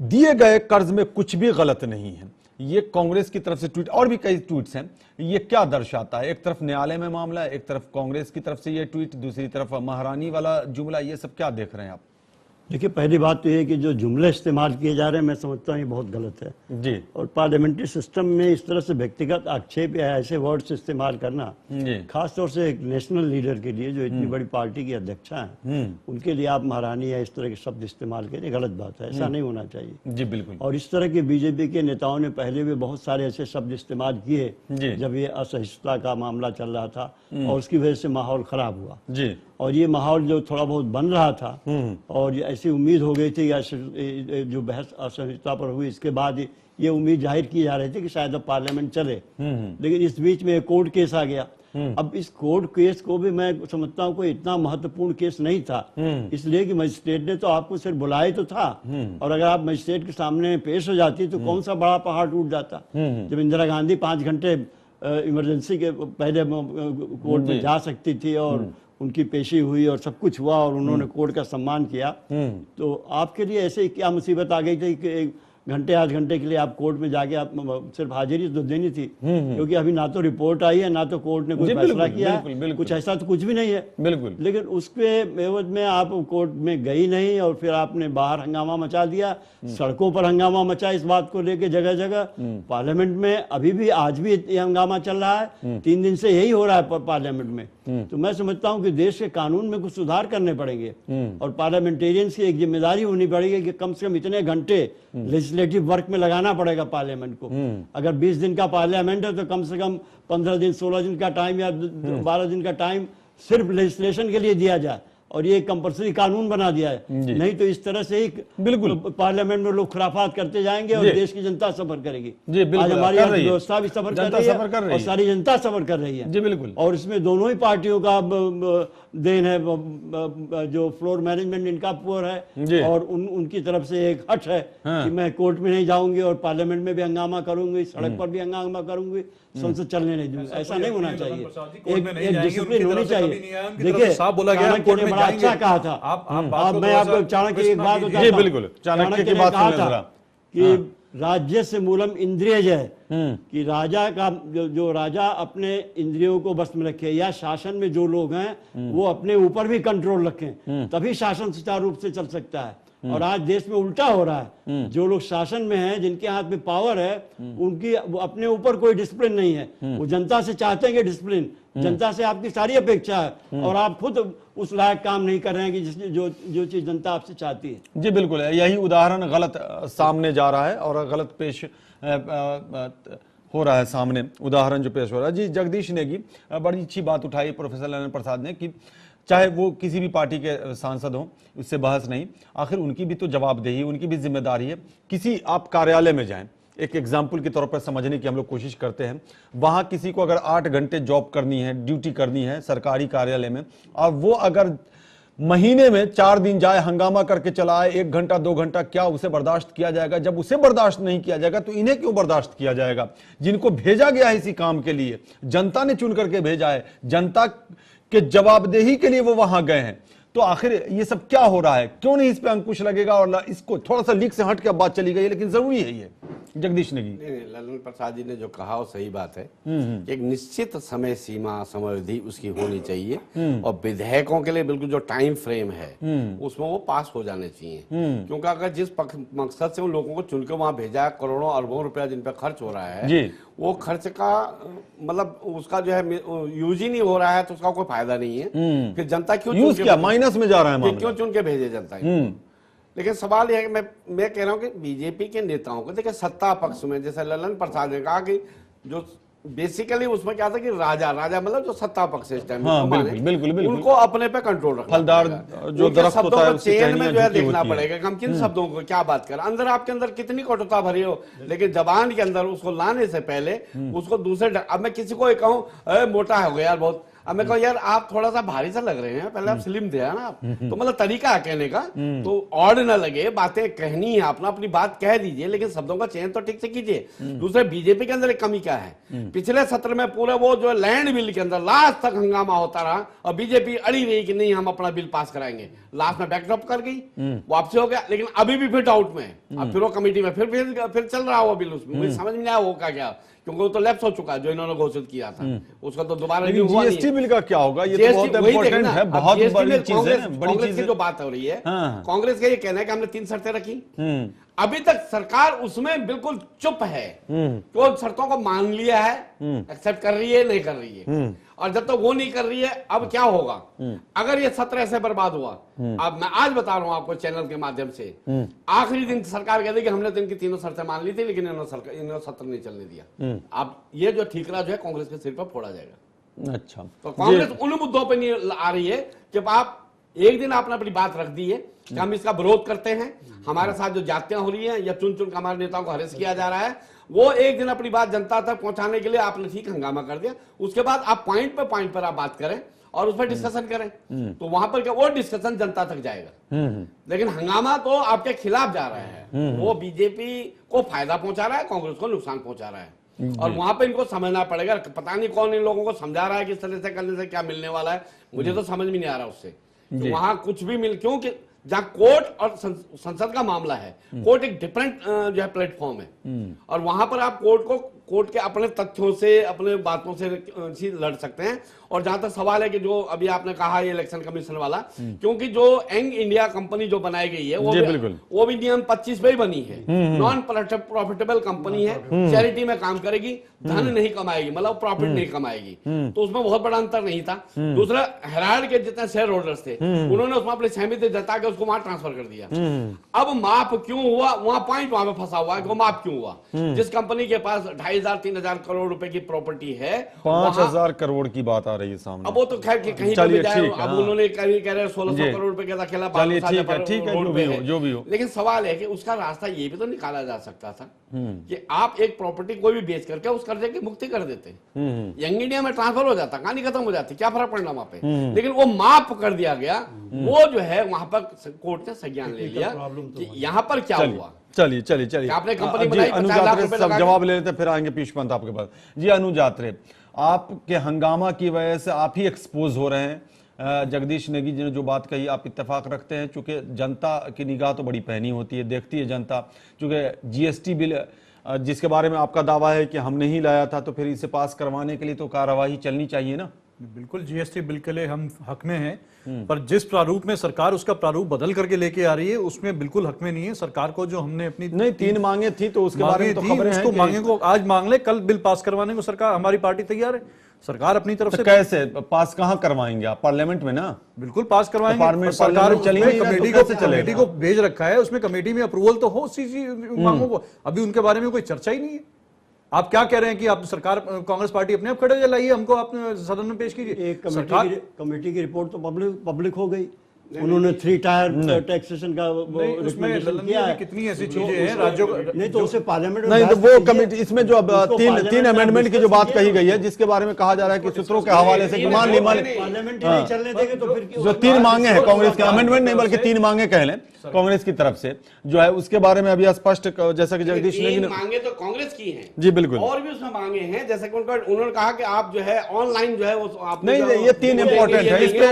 दिए गए कर्ज में कुछ भी गलत नहीं है। ये कांग्रेस की तरफ से ट्वीट, और भी कई ट्वीट्स हैं। ये क्या दर्शाता है? एक तरफ न्यायालय में मामला है, एक तरफ कांग्रेस की तरफ से ये ट्वीट, दूसरी तरफ महारानी वाला जुमला, ये सब क्या देख रहे हैं आप? देखिए, पहली बात तो ये है कि जो जुमले इस्तेमाल किए जा रहे हैं मैं समझता हूँ ये बहुत गलत है जी। और पार्लियामेंट्री सिस्टम में इस तरह से व्यक्तिगत आक्षेप या ऐसे वर्ड्स इस्तेमाल करना, खासतौर से एक नेशनल लीडर के लिए जो इतनी बड़ी पार्टी की अध्यक्षा हैं, उनके लिए आप महारानी या इस तरह के शब्द इस्तेमाल करें, गलत बात है। ऐसा नहीं होना चाहिए जी, बिल्कुल। और इस तरह के बीजेपी के नेताओं ने पहले भी बहुत सारे ऐसे शब्द इस्तेमाल किए जब ये असहिष्णुता का मामला चल रहा था और उसकी वजह से माहौल खराब हुआ जी। और ये माहौल जो थोड़ा बहुत बन रहा था और ये ऐसी उम्मीद हो गई थी जो बहस असहिष्णुता पर हुई, इसके बाद ये उम्मीद जाहिर की जा रही थी कि शायद अब पार्लियामेंट चले, लेकिन इस बीच में एक कोर्ट केस आ गया। अब इस कोर्ट केस को भी मैं समझता हूँ कोई इतना महत्वपूर्ण केस नहीं था, इसलिए कि मजिस्ट्रेट ने तो आपको सिर्फ बुलाया तो था, और अगर आप मजिस्ट्रेट के सामने पेश हो जाती तो कौन सा बड़ा पहाड़ टूट जाता। जब इंदिरा गांधी 5 घंटे इमरजेंसी के पहले कोर्ट में जा सकती थी और उनकी पेशी हुई और सब कुछ हुआ और उन्होंने कोर्ट का सम्मान किया, तो आपके लिए ऐसे क्या मुसीबत आ गई थी कि 1 घंटे 8 घंटे के लिए आप कोर्ट में जाके आप सिर्फ हाजिरी तो देनी थी, क्योंकि अभी ना तो रिपोर्ट आई है ना तो कोर्ट ने कोई फैसला किया है, कुछ ऐसा तो कुछ भी नहीं है बिल्कुल। लेकिन उसके एवज में आप कोर्ट में गई नहीं और फिर आपने बाहर हंगामा मचा दिया, सड़कों पर हंगामा मचा इस बात को लेके जगह जगह। पार्लियामेंट में अभी भी आज भी ये हंगामा चल रहा है, 3 दिन से यही हो रहा है पार्लियामेंट में। तो मैं समझता हूं कि देश के कानून में कुछ सुधार करने पड़ेंगे और पार्लियामेंटेरियंस की एक जिम्मेदारी होनी पड़ेगी कि कम से कम इतने घंटे लेजिस्लेटिव वर्क में लगाना पड़ेगा पार्लियामेंट को। अगर 20 दिन का पार्लियामेंट है तो कम से कम 15 दिन 16 दिन का टाइम या 12 दिन का टाइम सिर्फ लेजिस्लेशन के लिए दिया जाए और ये कंपल्सरी कानून बना दिया है। नहीं तो इस तरह से ही बिल्कुल पार्लियामेंट में लोग खुराफात करते जाएंगे और देश की जनता सफर करेगी। आज हमारी अर्थव्यवस्था भी सफर कर रही है और सारी जनता सफर कर रही है जी बिल्कुल। और इसमें दोनों ही पार्टियों का देन है, जो फ्लोर मैनेजमेंट इनका पुअर है और उनकी तरफ से एक हट है कि मैं कोर्ट में नहीं जाऊंगी और पार्लियामेंट में भी हंगामा करूंगी, सड़क पर भी हंगामा करूंगी, संसद चलने नहीं दूंगी। ऐसा नहीं होना चाहिए, एक डिसिप्लिन होनी चाहिए। देखिए चाणक्य ने बड़ा अच्छा कहा था, मैं आपको चाणक्य एक बात बताता हूं, बिल्कुल चाणक्य की बात कहा था कि राज्य से मूलम इंद्रिय है, कि राजा का जो राजा अपने इंद्रियों को बस में रखे या शासन में जो लोग हैं वो अपने ऊपर भी कंट्रोल रखें, तभी शासन सुचारू रूप से चल सकता है। और आज देश में उल्टा हो रहा है, जो लोग शासन में हैं, जिनके हाथ में पावर है, उनकी अपने ऊपर कोई डिसिप्लिन नहीं है। वो जनता से चाहते हैं कि डिसिप्लिन, जनता से आपकी सारी अपेक्षा है और आप खुद उस लायक काम नहीं कर रहे हैं कि जो चीज जनता आपसे चाहती है। जी बिल्कुल, यही उदाहरण गलत सामने जा रहा है और गलत पेश हो रहा है सामने, उदाहरण जो पेश हो रहा है। जी जगदीश नेगी बड़ी अच्छी बात उठाई प्रोफेसर ललन प्रसाद ने कि चाहे वो किसी भी पार्टी के सांसद हों, उससे बहस नहीं, आखिर उनकी भी तो जवाबदेही, उनकी भी जिम्मेदारी है। किसी आप कार्यालय में जाएं, एक एग्जाम्पल के तौर पर समझने की हम लोग कोशिश करते हैं, वहां किसी को अगर 8 घंटे जॉब करनी है, ड्यूटी करनी है सरकारी कार्यालय में, और वो अगर महीने में 4 दिन जाए हंगामा करके चला आए 1 घंटा 2 घंटा, क्या उसे बर्दाश्त किया जाएगा? जब उसे बर्दाश्त नहीं किया जाएगा तो इन्हें क्यों बर्दाश्त किया जाएगा, जिनको भेजा गया है इसी काम के लिए, जनता ने चुन करके भेजा है, जनता के जवाबदेही के लिए वो वहां गए हैं। तो आखिर ये सब क्या हो रहा है, क्यों नहीं इस पे अंकुश लगेगा? और इसको थोड़ा सा लीक से हट के अब बात चली गई है, लेकिन जरूरी है ये जगदीश नेगी। नहीं, ललन प्रसाद जी ने जो कहा वो सही बात है। एक निश्चित समय सीमा, समयावधि उसकी होनी चाहिए और विधेयकों के लिए बिल्कुल जो टाइम फ्रेम है उसमें वो पास हो जाने चाहिए। क्योंकि अगर जिस मकसद से उन लोगों को चुन के वहां भेजा, करोड़ों अरबों रुपया जिन पर खर्च हो रहा है, वो खर्च का मतलब उसका जो है यूज ही नहीं हो रहा है, तो उसका कोई फायदा नहीं है। फिर जनता क्यों यूज क्या माइनस में जा रहा है, क्यों चुन के भेजे जनता? लेकिन सवाल यह है कि मैं कह रहा हूं कि बीजेपी के नेताओं को देखिए सत्ता पक्ष में, जैसे ललन प्रसाद ने कहा कि जो बेसिकली उसमें क्या था कि राजा मतलब जो सत्ता पक्ष है इस टाइम, बिल्कुल उनको अपने पे कंट्रोल रखना, फलदार जो दरख्त होता है चेन में जो है देखना पड़ेगा कि हम किन शब्दों को क्या बात करें। अंदर आपके अंदर कितनी कटुता भरी हो, लेकिन जबान के अंदर उसको लाने से पहले उसको दूसरे, अब मैं किसी को कहूँ मोटा हो गया यार बहुत, अब मैं कहूँ यार आप थोड़ा सा भारी सा लग रहे हैं, पहले आप स्लिम थे ना आप, तो मतलब तरीका है कहने का, तो ऑड ना लगे, बातें कहनी है अपनी बात कह दीजिए, लेकिन शब्दों का चयन तो ठीक से कीजिए। दूसरे बीजेपी के अंदर एक कमी क्या है, पिछले सत्र में पूरे वो जो लैंड बिल के अंदर लास्ट तक हंगामा होता रहा और बीजेपी अड़ी रही कि नहीं हम अपना बिल पास कराएंगे, लास्ट में बैकड्रॉप कर गई, वापसी हो गया, लेकिन अभी भी फिर डाउट में है। अब फिर वो कमेटी में फिर चल रहा वो बिल, उसमें मुझे समझ में नहीं आया वो क्या, क्योंकि वो तो लैप्स हो चुका है जो इन्होंने घोषित किया था, उसका तो दोबारा रिव्यू हुआ नहीं। जीएसटी बिल का क्या होगा, ये तो बहुत इंपॉर्टेंट है, बहुत बड़ी चीज है, बड़ी कांग्रेस चीज की जो बात हो रही है, कांग्रेस का ये कहना है कि हमने 3 शर्तें रखी, अभी तक सरकार उसमें बिल्कुल चुप है, तो शर्तों को मान लिया है, एक्सेप्ट कर रही है नहीं कर रही है, और जब तक वो नहीं कर रही है अब क्या होगा अगर ये सत्र ऐसे बर्बाद हुआ। अब मैं आज बता रहा हूं आपको चैनल के माध्यम से, आखिरी दिन सरकार कहती कि हमने तो इनकी तीनों शर्तें मान ली थी, लेकिन इन्होंने सत्र नहीं चलने दिया। अब ये जो ठीकरा जो है कांग्रेस के सिर पर फोड़ा जाएगा। अच्छा, तो कांग्रेस उन मुद्दों पर नहीं आ रही है कि आप एक दिन आपने अपनी बात रख दी है कि हम इसका विरोध करते हैं, हमारे साथ जो जातियां हो रही हैं या चुन चुन कर हमारे नेताओं को हरेस किया जा रहा है, वो एक दिन अपनी बात जनता तक पहुंचाने के लिए आपने ठीक हंगामा कर दिया, उसके बाद आप पॉइंट पर आप बात करें और उस पर डिस्कशन करें, तो वहां पर क्या वो डिस्कशन जनता तक जाएगा। लेकिन हंगामा तो आपके खिलाफ जा रहा है, वो बीजेपी को फायदा पहुंचा रहा है, कांग्रेस को नुकसान पहुंचा रहा है, और वहां पर इनको समझना पड़ेगा। पता नहीं कौन इन लोगों को समझा रहा है कि इस तरह से करने से क्या मिलने वाला है, मुझे तो समझ में नहीं आ रहा उससे। तो वहां कुछ भी क्योंकि जहां कोर्ट और संसद का मामला है, कोर्ट एक डिफरेंट जो है प्लेटफॉर्म है, और वहां पर आप कोर्ट के अपने तथ्यों से, अपने बातों से लड़ सकते हैं। और जहां तक सवाल है कि जो अभी आपने कहा ये इलेक्शन कमीशन वाला, क्योंकि जो यंग इंडिया कंपनी जो बनाई गई है वो भी नियम 25 पे ही बनी है, नॉन प्रॉफिटेबल कंपनी है, चैरिटी में काम करेगी, धन नहीं कमाएगी, मतलब प्रॉफिट नहीं कमाएगी, तो उसमें बहुत बड़ा अंतर नहीं था। दूसरा, हेराल्ड के जितने शेयर होल्डर्स थे उन्होंने उसमें अपनी सहमति जता के उसको वहां ट्रांसफर कर दिया। अब माफ क्यों हुआ, वहां पॉइंट वहां पे फंसा हुआ है कि वो माफ क्यों हुआ। जिस कंपनी के पास 2500-3000 करोड़ रुपए की प्रॉपर्टी है, 5000 करोड़ की बात आ रही है सामने। अब वो तो खैर कहीं पर भी जाए, अब उन्होंने कह रहे 1600 करोड़ रुपए का खेला, ठीक है, जो भी हो। लेकिन सवाल है कि उसका रास्ता ये भी तो निकाला जा सकता था कि आप एक प्रॉपर्टी कोई भी बेच करके उस कर्जे की मुक्ति कर देते, यंग इंडिया में ट्रांसफर हो जाता, कहानी खत्म हो जाती, क्या फर्क पड़ना वहां पे। लेकिन वो माफ कर दिया गया, वो जो है वहां पर कोर्ट ने संज्ञान ले लिया कि यहाँ पर क्या हुआ। चलिए आपने कंपनी बनाई, अनुजात्रे सब जवाब ले लेते, फिर आएंगे पीयूष पंत आपके पास। जी अनुजात्रे, आपके हंगामा की वजह से आप ही एक्सपोज हो रहे हैं। जगदीश नेगी जी ने जो बात कही आप इत्तेफाक रखते हैं, चूंकि जनता की निगाह तो बड़ी पैनी होती है, देखती है जनता, चूंकि जीएसटी बिल जिसके बारे में आपका दावा है कि हमने ही लाया था, तो फिर इसे पास करवाने के लिए तो कार्यवाही चलनी चाहिए ना। बिल्कुल, जीएसटी बिल के लिए हम हक में हैं, पर जिस प्रारूप में सरकार उसका प्रारूप बदल करके लेके आ रही है उसमें बिल्कुल हक में नहीं है। सरकार को जो हमने अपनी नहीं 3 मांगे थी तो उसके बारे में तो खबरें हैं, मांगे को आज मांग ले, कल बिल पास करवाने को सरकार, हमारी पार्टी तैयार है। सरकार अपनी तरफ से कैसे पास कहां करवाएंगे आप, पार्लियामेंट में ना? बिल्कुल पास करवाएंगे, सरकार कमेटी को भेज रखा है, उसमें कमेटी में अप्रूवल तो हो उसी मांगों को, अभी उनके बारे में कोई चर्चा ही नहीं है। आप क्या कह रहे हैं कि आप सरकार, कांग्रेस पार्टी अपने आप खड़े लाइए, हमको आप सदन में पेश कीजिए। एक कमेटी की रिपोर्ट तो पब्लिक हो गई, उन्होंने 3 टायर टैक्सेशन का रिकमेंडेशन किया है। कितनी ऐसी चीजें हैं राज्यों नहीं तो उसे पार्लियामेंट नहीं, तो वो कमेटी इसमें जो अब 3 अमेंडमेंट की जो बात कही गई है, जिसके बारे में कहा जा रहा है कि सूत्रों के हवाले से मान पार्लियामेंट नहीं चलने देंगे तो फिर जो 3 मांगे हैं कांग्रेस के, अमेंडमेंट नहीं बल्कि 3 मांगे कह लें कांग्रेस की तरफ से जो है, उसके बारे में अभी स्पष्ट, जैसा कि जगदीश नेगी ने मांगे तो कांग्रेस की हैं जी बिल्कुल, और भी उसमें मांगे हैं, जैसे कि उन्होंने कहा कि आप जो है ऑनलाइन जो है वो नहीं, ये 3 इंपॉर्टेंट है, इस पे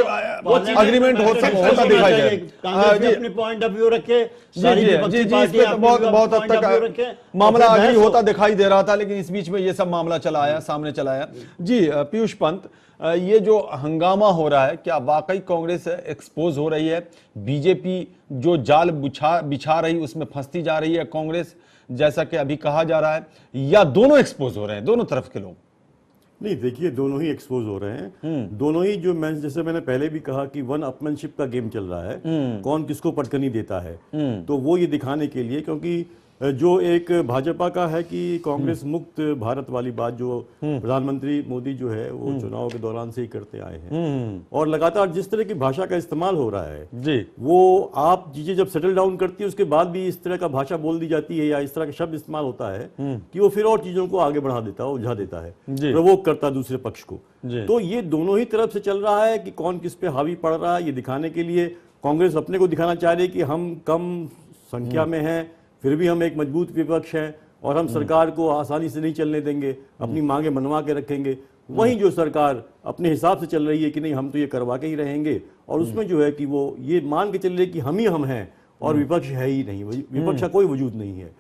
अग्रीमेंट हो होता दिखाई दे रहा है। कांग्रेस भी जी। अपनी पॉइंट ऑफ व्यू रखे, जी सारी जी विपक्षी जी जी, इस पार्टियां पे तो अपनी बहुत हद point of view रखें, तक मामला और फिर आगे बहस होता हो। दिखाई दे रहा था, लेकिन इस बीच में ये सब मामला चला आया, सामने चला आया। जी पीयूष पंत, ये जो हंगामा हो रहा है, क्या वाकई कांग्रेस एक्सपोज हो रही है? बीजेपी जो जाल बिछा रही उसमें फंसती जा रही है कांग्रेस, जैसा कि अभी कहा जा रहा है, या दोनों एक्सपोज हो रहे हैं, दोनों तरफ के लोग? नहीं, देखिए दोनों ही एक्सपोज हो रहे हैं। दोनों ही जो मैं, जैसे मैंने पहले भी कहा कि वन अपमैनशिप का गेम चल रहा है, कौन किसको पटकनी देता है, तो वो ये दिखाने के लिए, क्योंकि जो एक भाजपा का है कि कांग्रेस मुक्त भारत वाली बात जो प्रधानमंत्री मोदी जो है वो चुनाव के दौरान से ही करते आए हैं, और लगातार जिस तरह की भाषा का इस्तेमाल हो रहा है जी, वो आप चीजें जब सेटल डाउन करती है उसके बाद भी इस तरह का भाषा बोल दी जाती है या इस तरह का शब्द इस्तेमाल होता है कि वो फिर और चीजों को आगे बढ़ा देता है, उलझा देता है, प्रवोक करता है दूसरे पक्ष को। तो ये दोनों ही तरफ से चल रहा है कि कौन किस पे हावी पड़ रहा है, ये दिखाने के लिए कांग्रेस अपने को दिखाना चाह रही है कि हम कम संख्या में हैं, फिर भी हम एक मजबूत विपक्ष हैं और हम सरकार को आसानी से नहीं चलने देंगे, अपनी मांगे मनवा के रखेंगे। वहीं जो सरकार अपने हिसाब से चल रही है कि नहीं हम तो ये करवा के ही रहेंगे, और उसमें जो है कि वो ये मान के चल रही है कि हम हैं और विपक्ष है ही नहीं, विपक्ष का कोई वजूद नहीं है।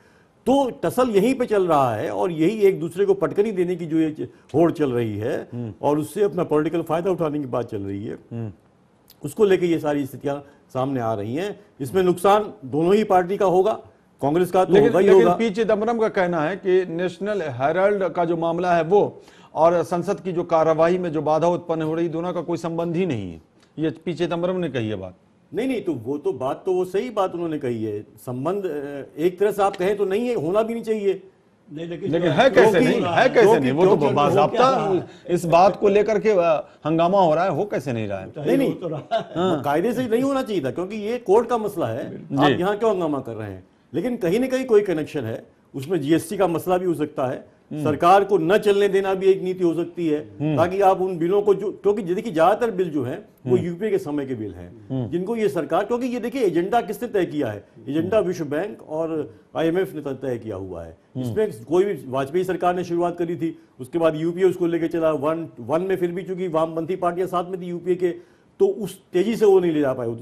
तो टसल यहीं पे चल रहा है और यही एक दूसरे को पटकनी देने की जो ये होड़ चल रही है और उससे अपना पॉलिटिकल फायदा उठाने की बात चल रही है, उसको लेके ये सारी स्थितियां सामने आ रही हैं। इसमें नुकसान दोनों ही पार्टी का होगा, कांग्रेस का तो होगा ही होगा। पी चिदम्बरम का कहना है कि नेशनल हेराल्ड का जो मामला है वो और संसद की जो कार्यवाही में जो बाधा उत्पन्न हो रही, दोनों का कोई संबंध ही नहीं है, ये पी चिदम्बरम ने कही है बात। नहीं, तो वो सही बात उन्होंने कही है। संबंध एक तरह से आप कहें तो नहीं है, होना भी नहीं चाहिए, नहीं, लेकिन है कैसे नहीं, है कैसे नहीं, वो तो बाज़ाब्ता इस बात को लेकर के हंगामा हो रहा है, हो कैसे नहीं रहा है? नहीं, कायदे से नहीं होना चाहिए था, क्योंकि ये कोर्ट का मसला है, आप यहाँ क्यों हंगामा कर रहे हैं? लेकिन कहीं ना कहीं कोई कनेक्शन है, उसमें जीएसटी का मसला भी हो सकता है, सरकार को न चलने देना भी एक नीति हो सकती है, ताकि आप उन बिलों को जो, क्योंकि देखिए ज्यादातर बिल जो हैं वो यूपीए के समय के बिल हैं, जिनको ये सरकार, क्योंकि ये देखिए एजेंडा किसने तय किया है? एजेंडा विश्व बैंक और आईएमएफ ने तय किया हुआ है। इसमें कोई भी, वाजपेयी सरकार ने शुरुआत करी थी, उसके बाद यूपीए उसको लेके चला, वन में फिर भी चूंकि वामपंथी पार्टियां साथ में थी यूपीए के, तो उस तेजी से वो नहीं ले जा पाए,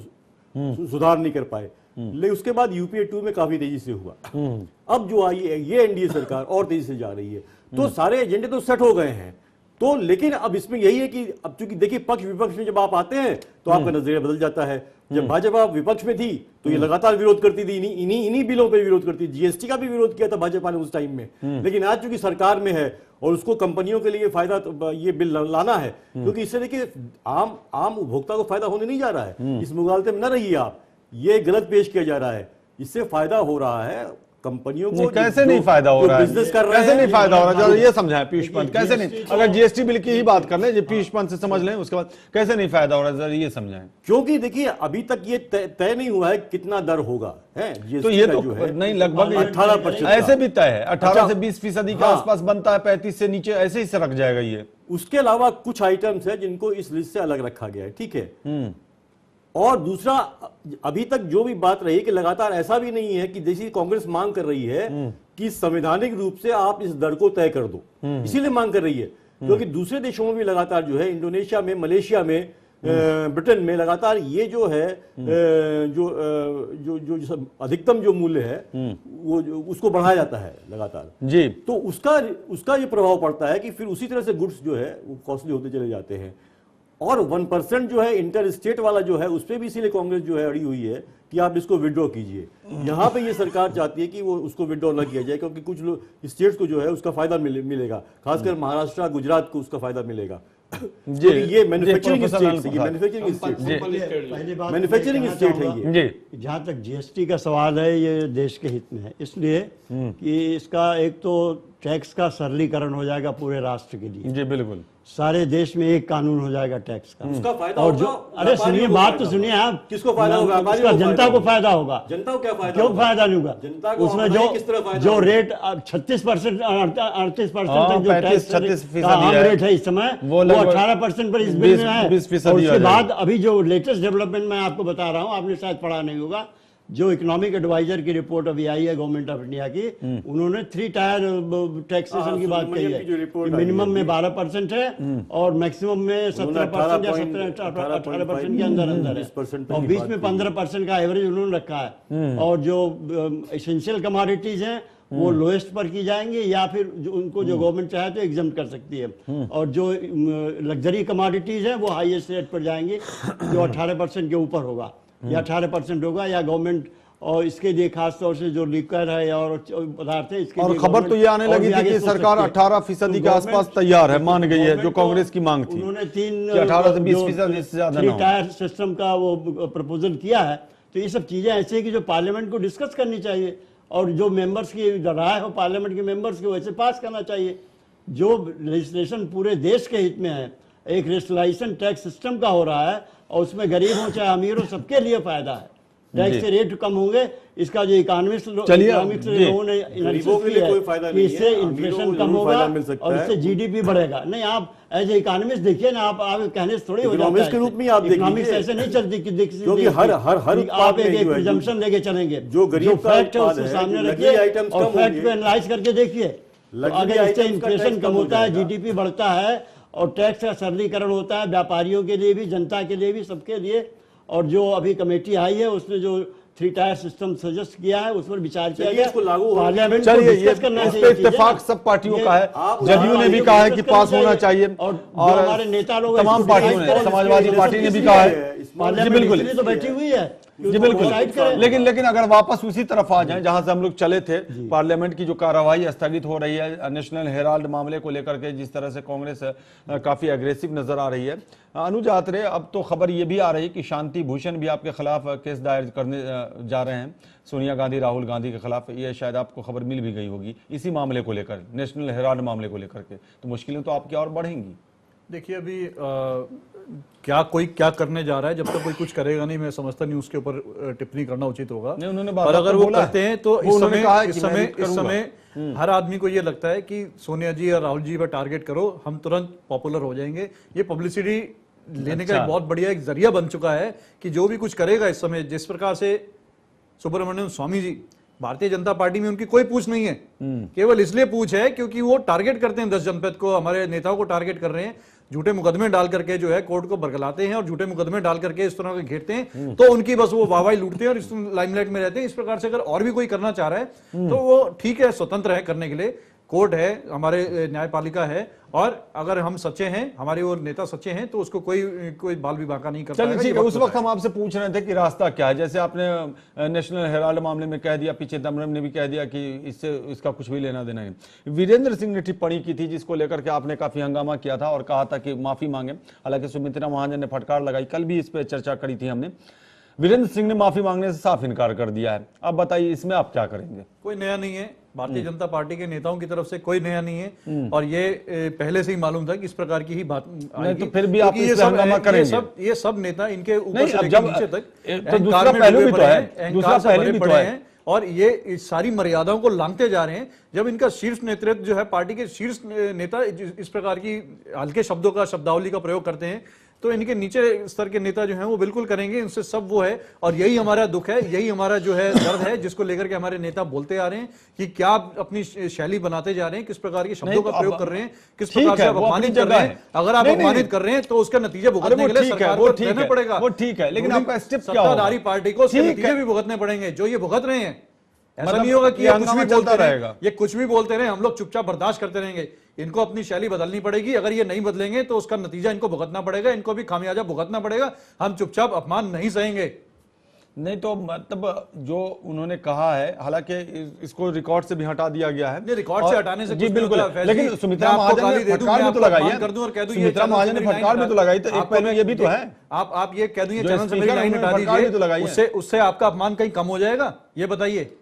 सुधार नहीं कर पाए, लेकिन उसके बाद यूपीए 2 में काफी तेजी से हुआ। अब जो आई है ये एनडीए सरकार और तेजी से जा रही है, तो सारे एजेंडे तो सेट हो गए हैं। तो लेकिन अब इसमें यही है कि अब चूंकि देखिए पक्ष विपक्ष में जब आप आते हैं तो आपका नजरिया बदल जाता है। जब भाजपा विपक्ष में थी तो ये लगातार विरोध करती थी, इन्हीं बिलों पे विरोध करती थी, जीएसटी का भी विरोध किया था भाजपा ने उस टाइम में। लेकिन आज चूंकि सरकार में है और उसको कंपनियों के लिए फायदा, ये बिल लाना है, क्योंकि इससे देखिए आम उपभोक्ता को फायदा होने नहीं जा रहा है। इस मुगालते में न रहिए आप, ये गलत पेश किया जा रहा है, इससे फायदा हो रहा है कंपनियों को। कैसे नहीं फायदा हो रहा है? बिजनेस कर रहे हैं, कैसे नहीं फायदा हो रहा है, ये समझाएं पीयूष पंत, कैसे नहीं? अगर जीएसटी बिल की ही बात कर लें, पीयूष पंत से समझ लें, उसके बाद कैसे नहीं फायदा हो रहा है, जरा ये समझाएं। क्योंकि देखिए अभी तक ये तय नहीं हुआ है कितना दर होगा, है तो ये तो जो है नहीं, लगभग 18% ऐसे भी तय है, 18 से 20% के आसपास बनता है, 35 से नीचे ऐसे ही सरक जाएगा ये। उसके अलावा कुछ आइटम्स है जिनको इस लिस्ट से अलग रखा गया है, ठीक है। और दूसरा, अभी तक जो भी बात रही कि लगातार ऐसा भी नहीं है कि जैसी कांग्रेस मांग कर रही है कि संवैधानिक रूप से आप इस दर को तय कर दो, इसीलिए मांग कर रही है। क्योंकि दूसरे देशों में भी लगातार जो है, इंडोनेशिया में, मलेशिया में, ब्रिटेन में लगातार ये जो है जो अधिकतम जो मूल्य है वो उसको बढ़ाया जाता है लगातार जी। तो उसका ये प्रभाव पड़ता है कि फिर उसी तरह से गुड्स जो है वो कॉस्टली होते चले जाते हैं। और 1% जो है इंटर स्टेट वाला जो है, उस पर भी इसीलिए कांग्रेस जो है अड़ी हुई है कि आप इसको विड्रॉ कीजिए। यहाँ पे ये सरकार चाहती है कि वो उसको विड्रॉ न किया जाए, क्योंकि कुछ लोग स्टेट्स को जो है उसका फायदा मिलेगा, खासकर महाराष्ट्र, गुजरात को उसका फायदा मिलेगा। जी, ये मैन्युफैक्चरिंग स्टेट है ये। जहां तक जीएसटी का सवाल है, ये देश के हित में है, इसलिए कि इसका एक तो टैक्स का सरलीकरण हो जाएगा पूरे राष्ट्र के लिए। जी बिल्कुल, सारे देश में एक कानून हो जाएगा टैक्स का। उसका फायदा और जो, होगा, अरे सुनिए बात तो सुनिए आप, किसको फायदा होगा? उसका जनता को फायदा होगा। जनता को क्या फायदा? क्यों फायदा नहीं होगा? जनता को उसमें जो रेट 36% 38% तक जो टैक्स का आम रेट है इस समय, वो 18% पर इस बिल में है। और उसके बाद अभी जो लेटेस्ट डेवलपमेंट मैं आपको बता रहा हूँ, आपने शायद पढ़ा नहीं होगा, जो इकोनॉमिक एडवाइजर की रिपोर्ट अभी आई है गवर्नमेंट ऑफ इंडिया की, उन्होंने 3 टायर टैक्सेशन की बात कही है। मिनिमम में 12% है और मैक्सिमम में 17% या 18% के अंदर है, और बीच में 15% का एवरेज उन्होंने रखा है। और जो एसेंशियल कमोडिटीज हैं वो लोएस्ट पर की जाएंगे, या फिर उनको जो गवर्नमेंट चाहे तो एग्जाम कर सकती है, और जो लग्जरी कमोडिटीज हैं वो हाईएस्ट रेट पर जाएंगी, जो 18% के ऊपर होगा या 18% होगा, या गवर्नमेंट और इसके लिए खास तौर से जो लिकर है और पदार्थ है इसके और लिए खबर तो ये आने लगी थी कि सरकार 18% के आसपास तैयार है, मान गई है, जो कांग्रेस की मांग थी। उन्होंने 18 से 20% इससे ज्यादा ना हो। 3 टायर सिस्टम का वो प्रपोजल किया है। तो ये सब चीजें ऐसी है कि जो पार्लियामेंट को डिस्कस करनी चाहिए, और जो मेंबर्स की राय हो पार्लियामेंट के मेंबर्स की वैसे पास करना चाहिए। जो लेजिस्लेशन पूरे देश के हित में है, एक रेशनलाइजेशन टैक्स सिस्टम का हो रहा है, और उसमें गरीब हो चाहे अमीर हो सबके लिए फायदा है। टैक्स के रेट कम होंगे, इसका जो इकोनॉमिक्स लोगों ने गरीबों के लिए कोई फायदा नहीं है, इससे इन्फ्लेशन कम होगा और इससे जीडीपी बढ़ेगा। नहीं, आप एज ए इकोनॉमिस्ट देखिए ना, आप कहने से थोड़ी हो जाता है, के रूप में आप देखिए, इकोनॉमिक्स ऐसे नहीं चलती क्योंकि हर आप एक प्रिजम्पशन लेके चलेंगे, जो फैक्ट है उसको सामने रखिए और फैक्ट को एनालाइज करके देखिए। अगर इससे इन्फ्लेशन कम होता है, जीडीपी बढ़ता है और टैक्स का सरलीकरण होता है व्यापारियों के लिए भी, जनता के लिए भी, सबके लिए। और जो अभी कमेटी आई है उसने जो 3 टायर सिस्टम सजेस्ट किया है उस पर विचार किया गया, पार्लियामेंट को डिस्कस करना चाहिए। इत्तेफाक सब पार्टियों का है, जदयू ने भी कहा है कि पास होना चाहिए, और हमारे नेता लोग तमाम पार्टियों ने, समाजवादी पार्टी ने भी कहा है, जी बिल्कुल तो बैठी हुई है, जी बिल्कुल। लेकिन अगर वापस उसी तरफ आ जाएं जहां से हम लोग चले थे, पार्लियामेंट की जो कार्रवाई स्थगित हो रही है नेशनल हेराल्ड मामले को लेकर के, जिस तरह से कांग्रेस काफी अग्रेसिव नजर आ रही है। अनुज आत्रे, अब तो खबर ये भी आ रही है कि शांति भूषण भी आपके खिलाफ केस दायर करने जा रहे हैं, सोनिया गांधी, राहुल गांधी के खिलाफ। ये शायद आपको खबर मिल भी गई होगी इसी मामले को लेकर, नेशनल हेराल्ड मामले को लेकर के। तो मुश्किलें तो आपकी और बढ़ेंगी। देखिए, अभी कोई क्या करने जा रहा है, जब तक कोई कुछ करेगा नहीं, मैं समझता नहीं उसके ऊपर टिप्पणी करना उचित होगा। और अगर वो करते हैं तो इस समय हर आदमी को ये लगता है कि सोनिया जी और राहुल जी पर टारगेट करो, हम तुरंत पॉपुलर हो जाएंगे। ये पब्लिसिटी लेने का एक बहुत बढ़िया एक जरिया बन चुका है कि जो भी कुछ करेगा इस समय, जिस प्रकार से सुब्रमण्यम स्वामी जी, भारतीय जनता पार्टी में उनकी कोई पूछ नहीं है, केवल इसलिए पूछ है क्योंकि वो टारगेट करते हैं 10 जनपद को, हमारे नेताओं को टारगेट कर रहे हैं, झूठे मुकदमे डाल करके जो है कोर्ट को बरगलाते हैं और झूठे मुकदमे डाल करके इस तरह के घेरते हैं, तो उनकी बस वो वाहवाही लूटते हैं और इस लाइमलाइट में रहते हैं। इस प्रकार से अगर और भी कोई करना चाह रहा है तो वो ठीक है, स्वतंत्र है करने के लिए। कोर्ट है, हमारे न्यायपालिका है, और अगर हम सच्चे हैं, हमारे वो नेता सच्चे हैं, तो उसको कोई बाल भी बांका नहीं कर पाएगा। चलिए, उस वक्त हम आपसे पूछ रहे थे कि रास्ता क्या है। जैसे आपने नेशनल हेराल्ड मामले में कह दिया, पी चिदम्बरम ने भी कह दिया कि इससे इसका कुछ भी लेना देना नहीं। वीरेंद्र सिंह ने टिप्पणी की थी जिसको लेकर के आपने काफी हंगामा किया था और कहा था कि माफी मांगे। हालांकि सुमित्रा महाजन ने फटकार लगाई, कल भी इस पर चर्चा करी थी हमने। वीरेंद्र सिंह ने माफी मांगने से साफ इनकार कर दिया है। अब बताइए, इसमें आप क्या करेंगे? कोई नया नहीं है, भारतीय जनता पार्टी के नेताओं की तरफ से कोई नया नहीं है, और ये पहले से ही मालूम था कि इस प्रकार की ही बात आएगी। तो फिर भी आप इस पे हंगामा करेंगे। ये सब नेता इनके ऊपर से लेकर नीचे तक तो दूसरा पहलू भी तो है, दूसरा पहलू भी तो है, और ये सारी मर्यादाओं को लांघते जा रहे हैं। जब इनका शीर्ष नेतृत्व जो है, पार्टी के शीर्ष नेता इस प्रकार की हल्के शब्दों का, शब्दावली का प्रयोग करते हैं, तो इनके नीचे स्तर के नेता जो हैं वो बिल्कुल करेंगे। इनसे सब वो है, और यही हमारा दुख है, यही हमारा जो है दर्द है, जिसको लेकर के हमारे नेता बोलते आ रहे हैं कि क्या अपनी शैली बनाते जा रहे हैं, किस प्रकार के शब्दों का प्रयोग कर रहे हैं, किस प्रकार से अपमानित कर रहे हैं। अगर आप अपमानित कर रहे हैं तो उसका नतीजा भुगतने के लिए सरकार को देना पड़ेगा। वो ठीक है, लेकिन आपका स्टेप क्या होगा? सत्ताधारी पार्टी को उसके नतीजे भी भुगतने पड़ेंगे, जो ये भुगत रहे हैं। ऐसा नहीं होगा कि ये कुछ भी बोलते रहेगा, ये कुछ भी बोलते रहे, हम लोग चुपचाप बर्दाश्त करते रहेंगे। इनको अपनी शैली बदलनी पड़ेगी। अगर ये नहीं बदलेंगे तो उसका नतीजा इनको भुगतना पड़ेगा, इनको भी खामियाजा भुगतना पड़ेगा। हम चुपचाप अपमान नहीं सहेंगे। नहीं तो मतलब जो उन्होंने कहा है, हालांकि इसको रिकॉर्ड से भी हटा दिया गया है। नहीं, रिकॉर्ड से हटाने से जी बिल्कुल, लेकिन सुमित्रा महाजन ने फटकार भी तो लगाई है, सुमित्रा महाजन ने फटकार भी तो लगाई, तो एक पहलू ये भी तो है। आप ये कह दो, ये चैनल से मेरी लाइन हटा दीजिए, उससे आपका अपमान कहीं कम हो जाएगा? ये बताइए।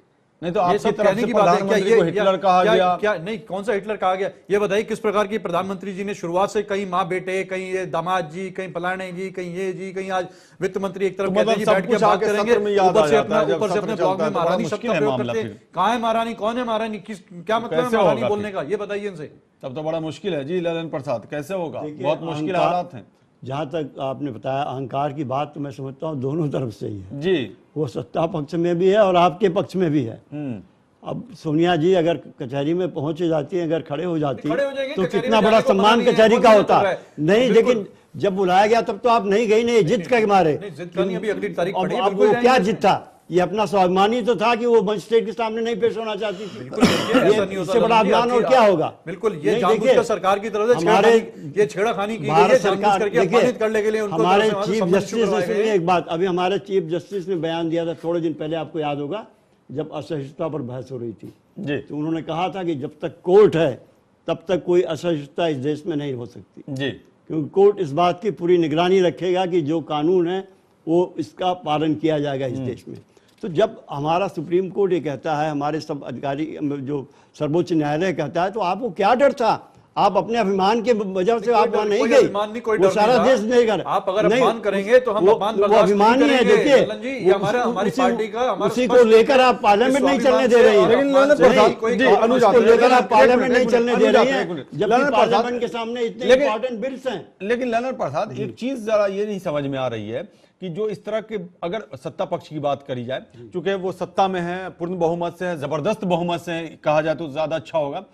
नहीं तो आपकी तरफ से प्रधानमंत्री को हिटलर कहा गया, क्या नहीं, कौन सा हिटलर कहा गया? ये बताइए किस प्रकार की प्रधानमंत्री जी ने शुरुआत से कहीं माँ बेटे, कहीं ये दामाद जी, कहीं फलाने जी, कहीं ये जी, कहीं आज वित्त मंत्री एक तरफ कहते हैं जी बैठ के बात करेंगे, ऊपर से अपने ब्लॉग में महारानी शब्द का प्रयोग करते हैं। कहाँ है महारानी, कौन है महारानी, क्या मतलब है महारानी बोलने का? ये बताइए इनसे। तब तो बड़ा मुश्किल है जी ललन प्रसाद, कैसे होगा? बहुत मुश्किल हालात हैं। जहाँ तक आपने बताया अहंकार की बात, तो मैं समझता हूँ दोनों तरफ से ही है जी। वो सत्ता पक्ष में भी है और आपके पक्ष में भी है। अब सोनिया जी अगर कचहरी में पहुंच जाती है, अगर खड़े हो जाती है, तो कितना बड़ा सम्मान कचहरी का होता है। नहीं, लेकिन जब बुलाया गया तब तो आप नहीं गई, नहीं जिद के मारे। अब वो क्या जिद था? ये अपना स्वाभिमान ही तो था कि वो मजिस्ट्रेट के सामने नहीं पेश होना चाहती थी। इससे बड़ा अभिमान और क्या होगा? बिल्कुल, ये जानबूझकर सरकार की तरफ से हमारे ये छेड़खानी की गई है, जानबूझ करके अपमानित करने के लिए उनको हमारे चीफ जस्टिस ने, सुनिए एक बात, अभी हमारे चीफ जस्टिस ने बयान दिया था थोड़े दिन पहले, आपको याद होगा, जब असहिष्णुता पर बहस हो रही थी जी, तो उन्होंने कहा था कि जब तक कोर्ट है तब तक कोई असहिष्णुता इस देश में नहीं हो सकती जी, क्योंकि कोर्ट इस बात की पूरी निगरानी रखेगा कि जो कानून है वो इसका पालन किया जाएगा इस देश में। तो जब हमारा सुप्रीम कोर्ट ये कहता है, हमारे सब अधिकारी जो सर्वोच्च न्यायालय कहता है, तो आपको क्या डर था? आप अपने अभिमान के वजह से आप वहां नहीं गए, वो सारा देश नहीं कर। आप अगर अपमान करेंगे तो हम अपमान बर्दाश्त नहीं करेंगे। अभिमान ही है, देखिए हमारी पार्टी का, उसी को लेकर आप पार्लियामेंट नहीं चलने दे रही है, उसको लेकर आप पार्लियामेंट नहीं चलने दे रही है, जबकि पार्लियामेंट के सामने इतने इंपॉर्टेंट बिल्स हैं। लेकिन ललन प्रसाद, एक चीज जरा ये नहीं समझ में आ रही है कि जो इस तरह के, अगर सत्ता पक्ष की बात करी जाए, चूंकि वो सत्ता में है, पूर्ण बहुमत से है, जबरदस्त बहुमत से है, कहा जाए तो ज्यादा अच्छा होगा,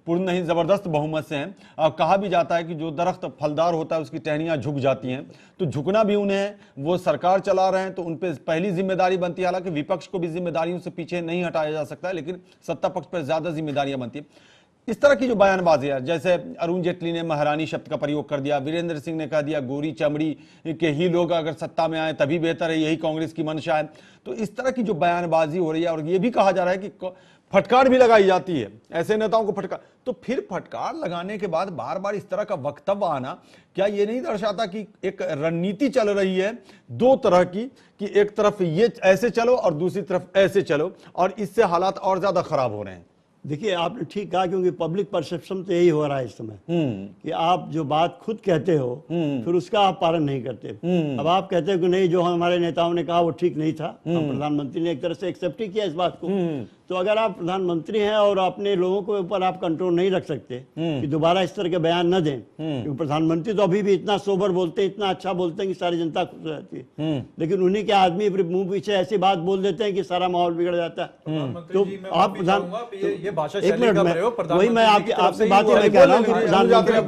पूर्ण नहीं जबरदस्त बहुमत से हैं। और कहा भी जाता है कि जो दरख्त फलदार होता है उसकी टहनियां झुक जाती हैं, तो झुकना भी उन्हें है। वो सरकार चला रहे हैं तो उन पर पहली जिम्मेदारी बनती है, हालांकि विपक्ष को भी जिम्मेदारियों से पीछे नहीं हटाया जा सकता है, लेकिन सत्ता पक्ष पर ज्यादा जिम्मेदारियां बनती है। इस तरह की जो बयानबाजी है, जैसे अरुण जेटली ने महारानी शब्द का प्रयोग कर दिया, वीरेंद्र सिंह ने कह दिया गोरी चमड़ी के ही लोग अगर सत्ता में आए तभी बेहतर है, यही कांग्रेस की मंशा है। तो इस तरह की जो बयानबाजी हो रही है, और ये भी कहा जा रहा है कि फटकार भी लगाई जाती है ऐसे नेताओं को, फटकार। तो फिर फटकार लगाने के बाद बार बार इस तरह का वक्तव्य आना, क्या ये नहीं दर्शाता कि एक रणनीति चल रही है दो तरह की, कि एक तरफ ये ऐसे चलो और दूसरी तरफ ऐसे चलो, और इससे हालात और ज्यादा खराब हो रहे हैं? देखिए, आपने ठीक कहा, क्योंकि पब्लिक परसेप्शन तो यही हो रहा है इस समय कि आप जो बात खुद कहते हो फिर उसका आप पालन नहीं करते। अब आप कहते हो कि नहीं, जो हमारे नेताओं ने कहा वो ठीक नहीं था, प्रधानमंत्री ने एक तरह से एक्सेप्ट ही किया इस बात को। तो अगर आप प्रधानमंत्री हैं और अपने लोगों के ऊपर आप कंट्रोल नहीं रख सकते कि दोबारा इस तरह के बयान न दें, क्योंकि प्रधानमंत्री तो अभी भी इतना सोबर बोलते हैं, इतना अच्छा बोलते हैं कि सारी जनता खुश रहती है, लेकिन उन्हीं के आदमी मुंह पीछे ऐसी बात बोल देते हैं कि सारा माहौल बिगड़ जाता है। तो आप वही मैं आपकी बात ही कह रहा हूँ कि प्रधानमंत्री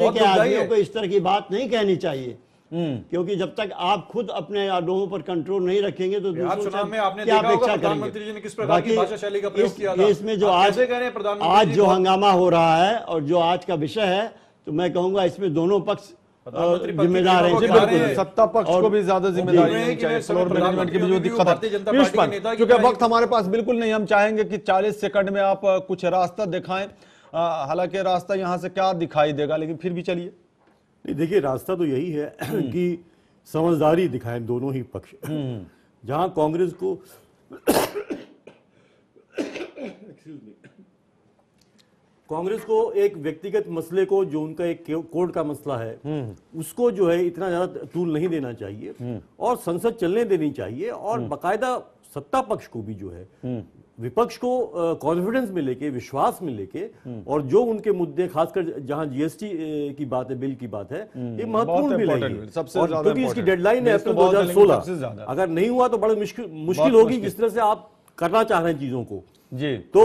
के आदमियों को इस तरह की बात नहीं कहनी चाहिए, क्योंकि जब तक आप खुद अपने लोगों पर कंट्रोल नहीं रखेंगे तो दूसरों से क्या अपेक्षा करेंगे। बाकी इसमें जो आज जो हंगामा हो रहा है और जो आज का विषय है, तो मैं कहूंगा इसमें दोनों पक्ष जिम्मेदार हैं। बिल्कुल, सत्ता पक्ष को भी ज्यादा जिम्मेदारी नहीं चाहिए, फ्लोर मैनेजमेंट की भी जो दिक्कत है। क्योंकि वक्त हमारे पास बिल्कुल नहीं, हम चाहेंगे कि 40 सेकंड में आप कुछ रास्ता दिखाएं, हालांकि रास्ता यहां से क्या दिखाई देगा, लेकिन फिर भी चलिए। नहीं, देखिए, रास्ता तो यही है कि समझदारी दिखाएं दोनों ही पक्ष। जहां कांग्रेस को कांग्रेस को एक व्यक्तिगत मसले को, जो उनका एक कोर्ट का मसला है, उसको जो है इतना ज्यादा तूल नहीं देना चाहिए और संसद चलने देनी चाहिए, और बाकायदा सत्ता पक्ष को भी जो है विपक्ष को कॉन्फिडेंस में लेके, विश्वास में लेके, और जो उनके मुद्दे, खासकर जहां जीएसटी की बात है, बिल की बात है, ये महत्वपूर्ण बिल है, क्योंकि इसकी डेडलाइन है अप्रैल 2016। अगर नहीं हुआ तो बड़ी मुश्किल होगी जिस तरह से आप करना चाह रहे हैं चीजों को जी। तो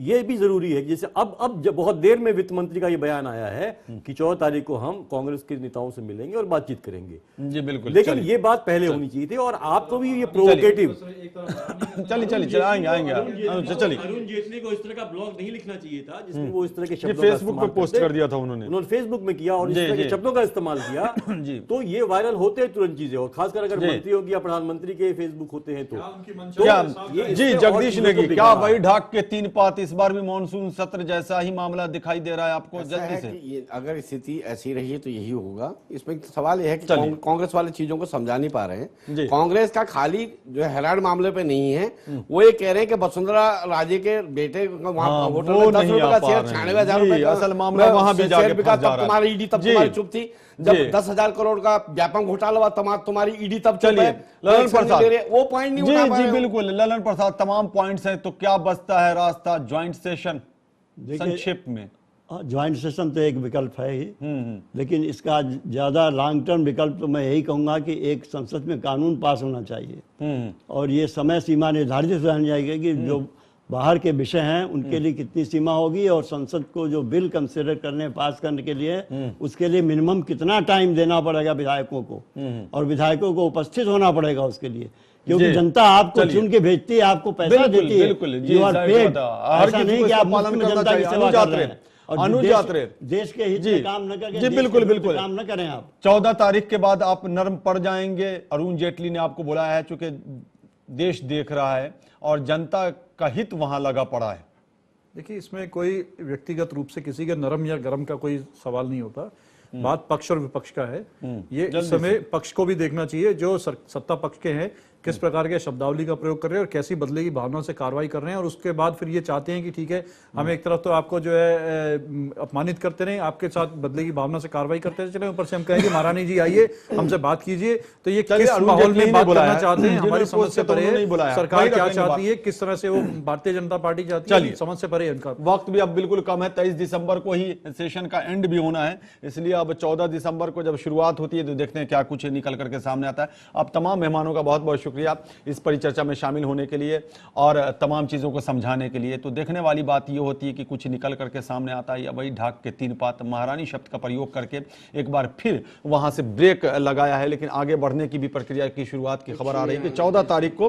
ये भी जरूरी है, जैसे अब जब बहुत देर में वित्त मंत्री का ये बयान आया है कि 14 तारीख को हम कांग्रेस के नेताओं से मिलेंगे और बातचीत करेंगे जी, बिल्कुल। लेकिन ये बात पहले होनी चाहिए थी, और आपको भी ये प्रोवोकेटिव चलिए आएंगे चलिए। अरुण जेटली को इस तरह का ब्लॉग नहीं लिखना चाहिए था जिसमें वो इस तरह के शब्दों फेसबुक पे पोस्ट कर दिया था उन्होंने फेसबुक में किया और इस तरह के शब्दों का इस्तेमाल किया, तो ये वायरल होते हैं तुरंत चीजें, और खासकर अगर मंत्रियों की या प्रधानमंत्री के फेसबुक होते हैं तो जी। जगदीश ने क्या वही ढाक के 3 पात, इस बार भी मानसून सत्र जैसा ही मामला दिखाई दे रहा है आपको? जल्दी से, अगर स्थिति ऐसी रही तो यही होगा। इसमें सवाल यह है कि कांग्रेस वाले चीजों को समझा नहीं पा रहे हैं। कांग्रेस का खाली जो है हेराड मामले पे नहीं है, वो ये कह रहे हैं कि वसुंधरा राजे के बेटे वहां होटल में 10 रुपए का शेयर, 96,000 रुपए का असल मामला वहां भी जाके फंस जा रहा है। तुम्हारी ईडी तब तुम्हारी चुप थी, जब 10,000 करोड़ का व्यापक घोटाला हुआ तुम्हारी ईडी तब चलिए। ललन प्रसाद वो पॉइंट नहीं उठा पाए। जी बिल्कुल, ललन प्रसाद तमाम पॉइंट्स पॉइंट्स हैं, तो क्या बचता है रास्ता? ज्वाइंट सेशन संक्षेप में। ज्वाइंट सेशन तो एक विकल्प है ही, लेकिन इसका ज़्यादा लॉन्ग टर्म विकल्प तो मैं यही कहूँगा कि एक संसद में कानून पास होना चाहिए और ये समय सीमा निर्धारित हो जानी चाहिए कि जो बाहर के विषय हैं उनके लिए कितनी सीमा होगी और संसद को जो बिल कंसिडर करने पास करने के लिए उसके लिए मिनिमम कितना टाइम देना पड़ेगा विधायकों को और विधायकों को उपस्थित होना पड़ेगा उसके लिए, क्योंकि जनता आपको चुन के भेजती है, आपको पैसा देती है। यू आर पेड, ऐसा नहीं कि आप पालन जनता की सेवा कर रहे हैं और देश के हित में काम न करके बिल्कुल बिल्कुल काम न करें। आप 14 तारीख के बाद आप नर्म पड़ जाएंगे। अरुण जेटली ने आपको बुलाया है, चूंकि देश देख रहा है और जनता का हित वहां लगा पड़ा है। देखिए, इसमें कोई व्यक्तिगत रूप से किसी के नरम या गरम का कोई सवाल नहीं होता, बात पक्ष और विपक्ष का है। ये इस समय पक्ष को भी देखना चाहिए, जो सत्ता पक्ष के हैं किस प्रकार के शब्दावली का प्रयोग कर रहे हैं और कैसी बदले की भावना से कार्रवाई कर रहे हैं, और उसके बाद फिर ये चाहते हैं कि ठीक है, हम एक तरफ तो आपको जो है अपमानित करते रहे, आपके साथ बदले की भावना से कार्रवाई करते चले, ऊपर से हम कहेंगे महारानी जी आइए हमसे बात कीजिए। तो ये किस माहौल में बात करना चाहते हैं, हमारी समझ से परे है। सरकार क्या चाहती है, किस तरह से वो भारतीय जनता पार्टी चाहती है, समझ से परे है उनका। वक्त भी अब बिल्कुल कम है, 23 दिसंबर को ही सेशन का एंड भी होना है, इसलिए अब 14 दिसंबर को जब शुरुआत होती है तो देखते हैं क्या कुछ निकल करके सामने आता है। अब तमाम मेहमानों का बहुत बहुत शुक्रिया इस परिचर्चा में शामिल होने के लिए और तमाम चीज़ों को समझाने के लिए। तो देखने वाली बात ये होती है कि कुछ निकल करके सामने आता है या वही ढाक के तीन पात महारानी शब्द का प्रयोग करके एक बार फिर वहां से ब्रेक लगाया है, लेकिन आगे बढ़ने की भी प्रक्रिया की शुरुआत की खबर आ रही है कि 14 तारीख को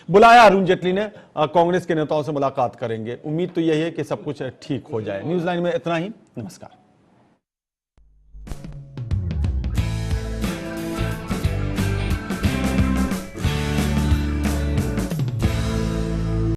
बुलाया अरुण जेटली ने, कांग्रेस के नेताओं से मुलाकात करेंगे। उम्मीद तो यही है कि सब कुछ ठीक हो जाए। न्यूज़ लाइन में इतना ही, नमस्कार।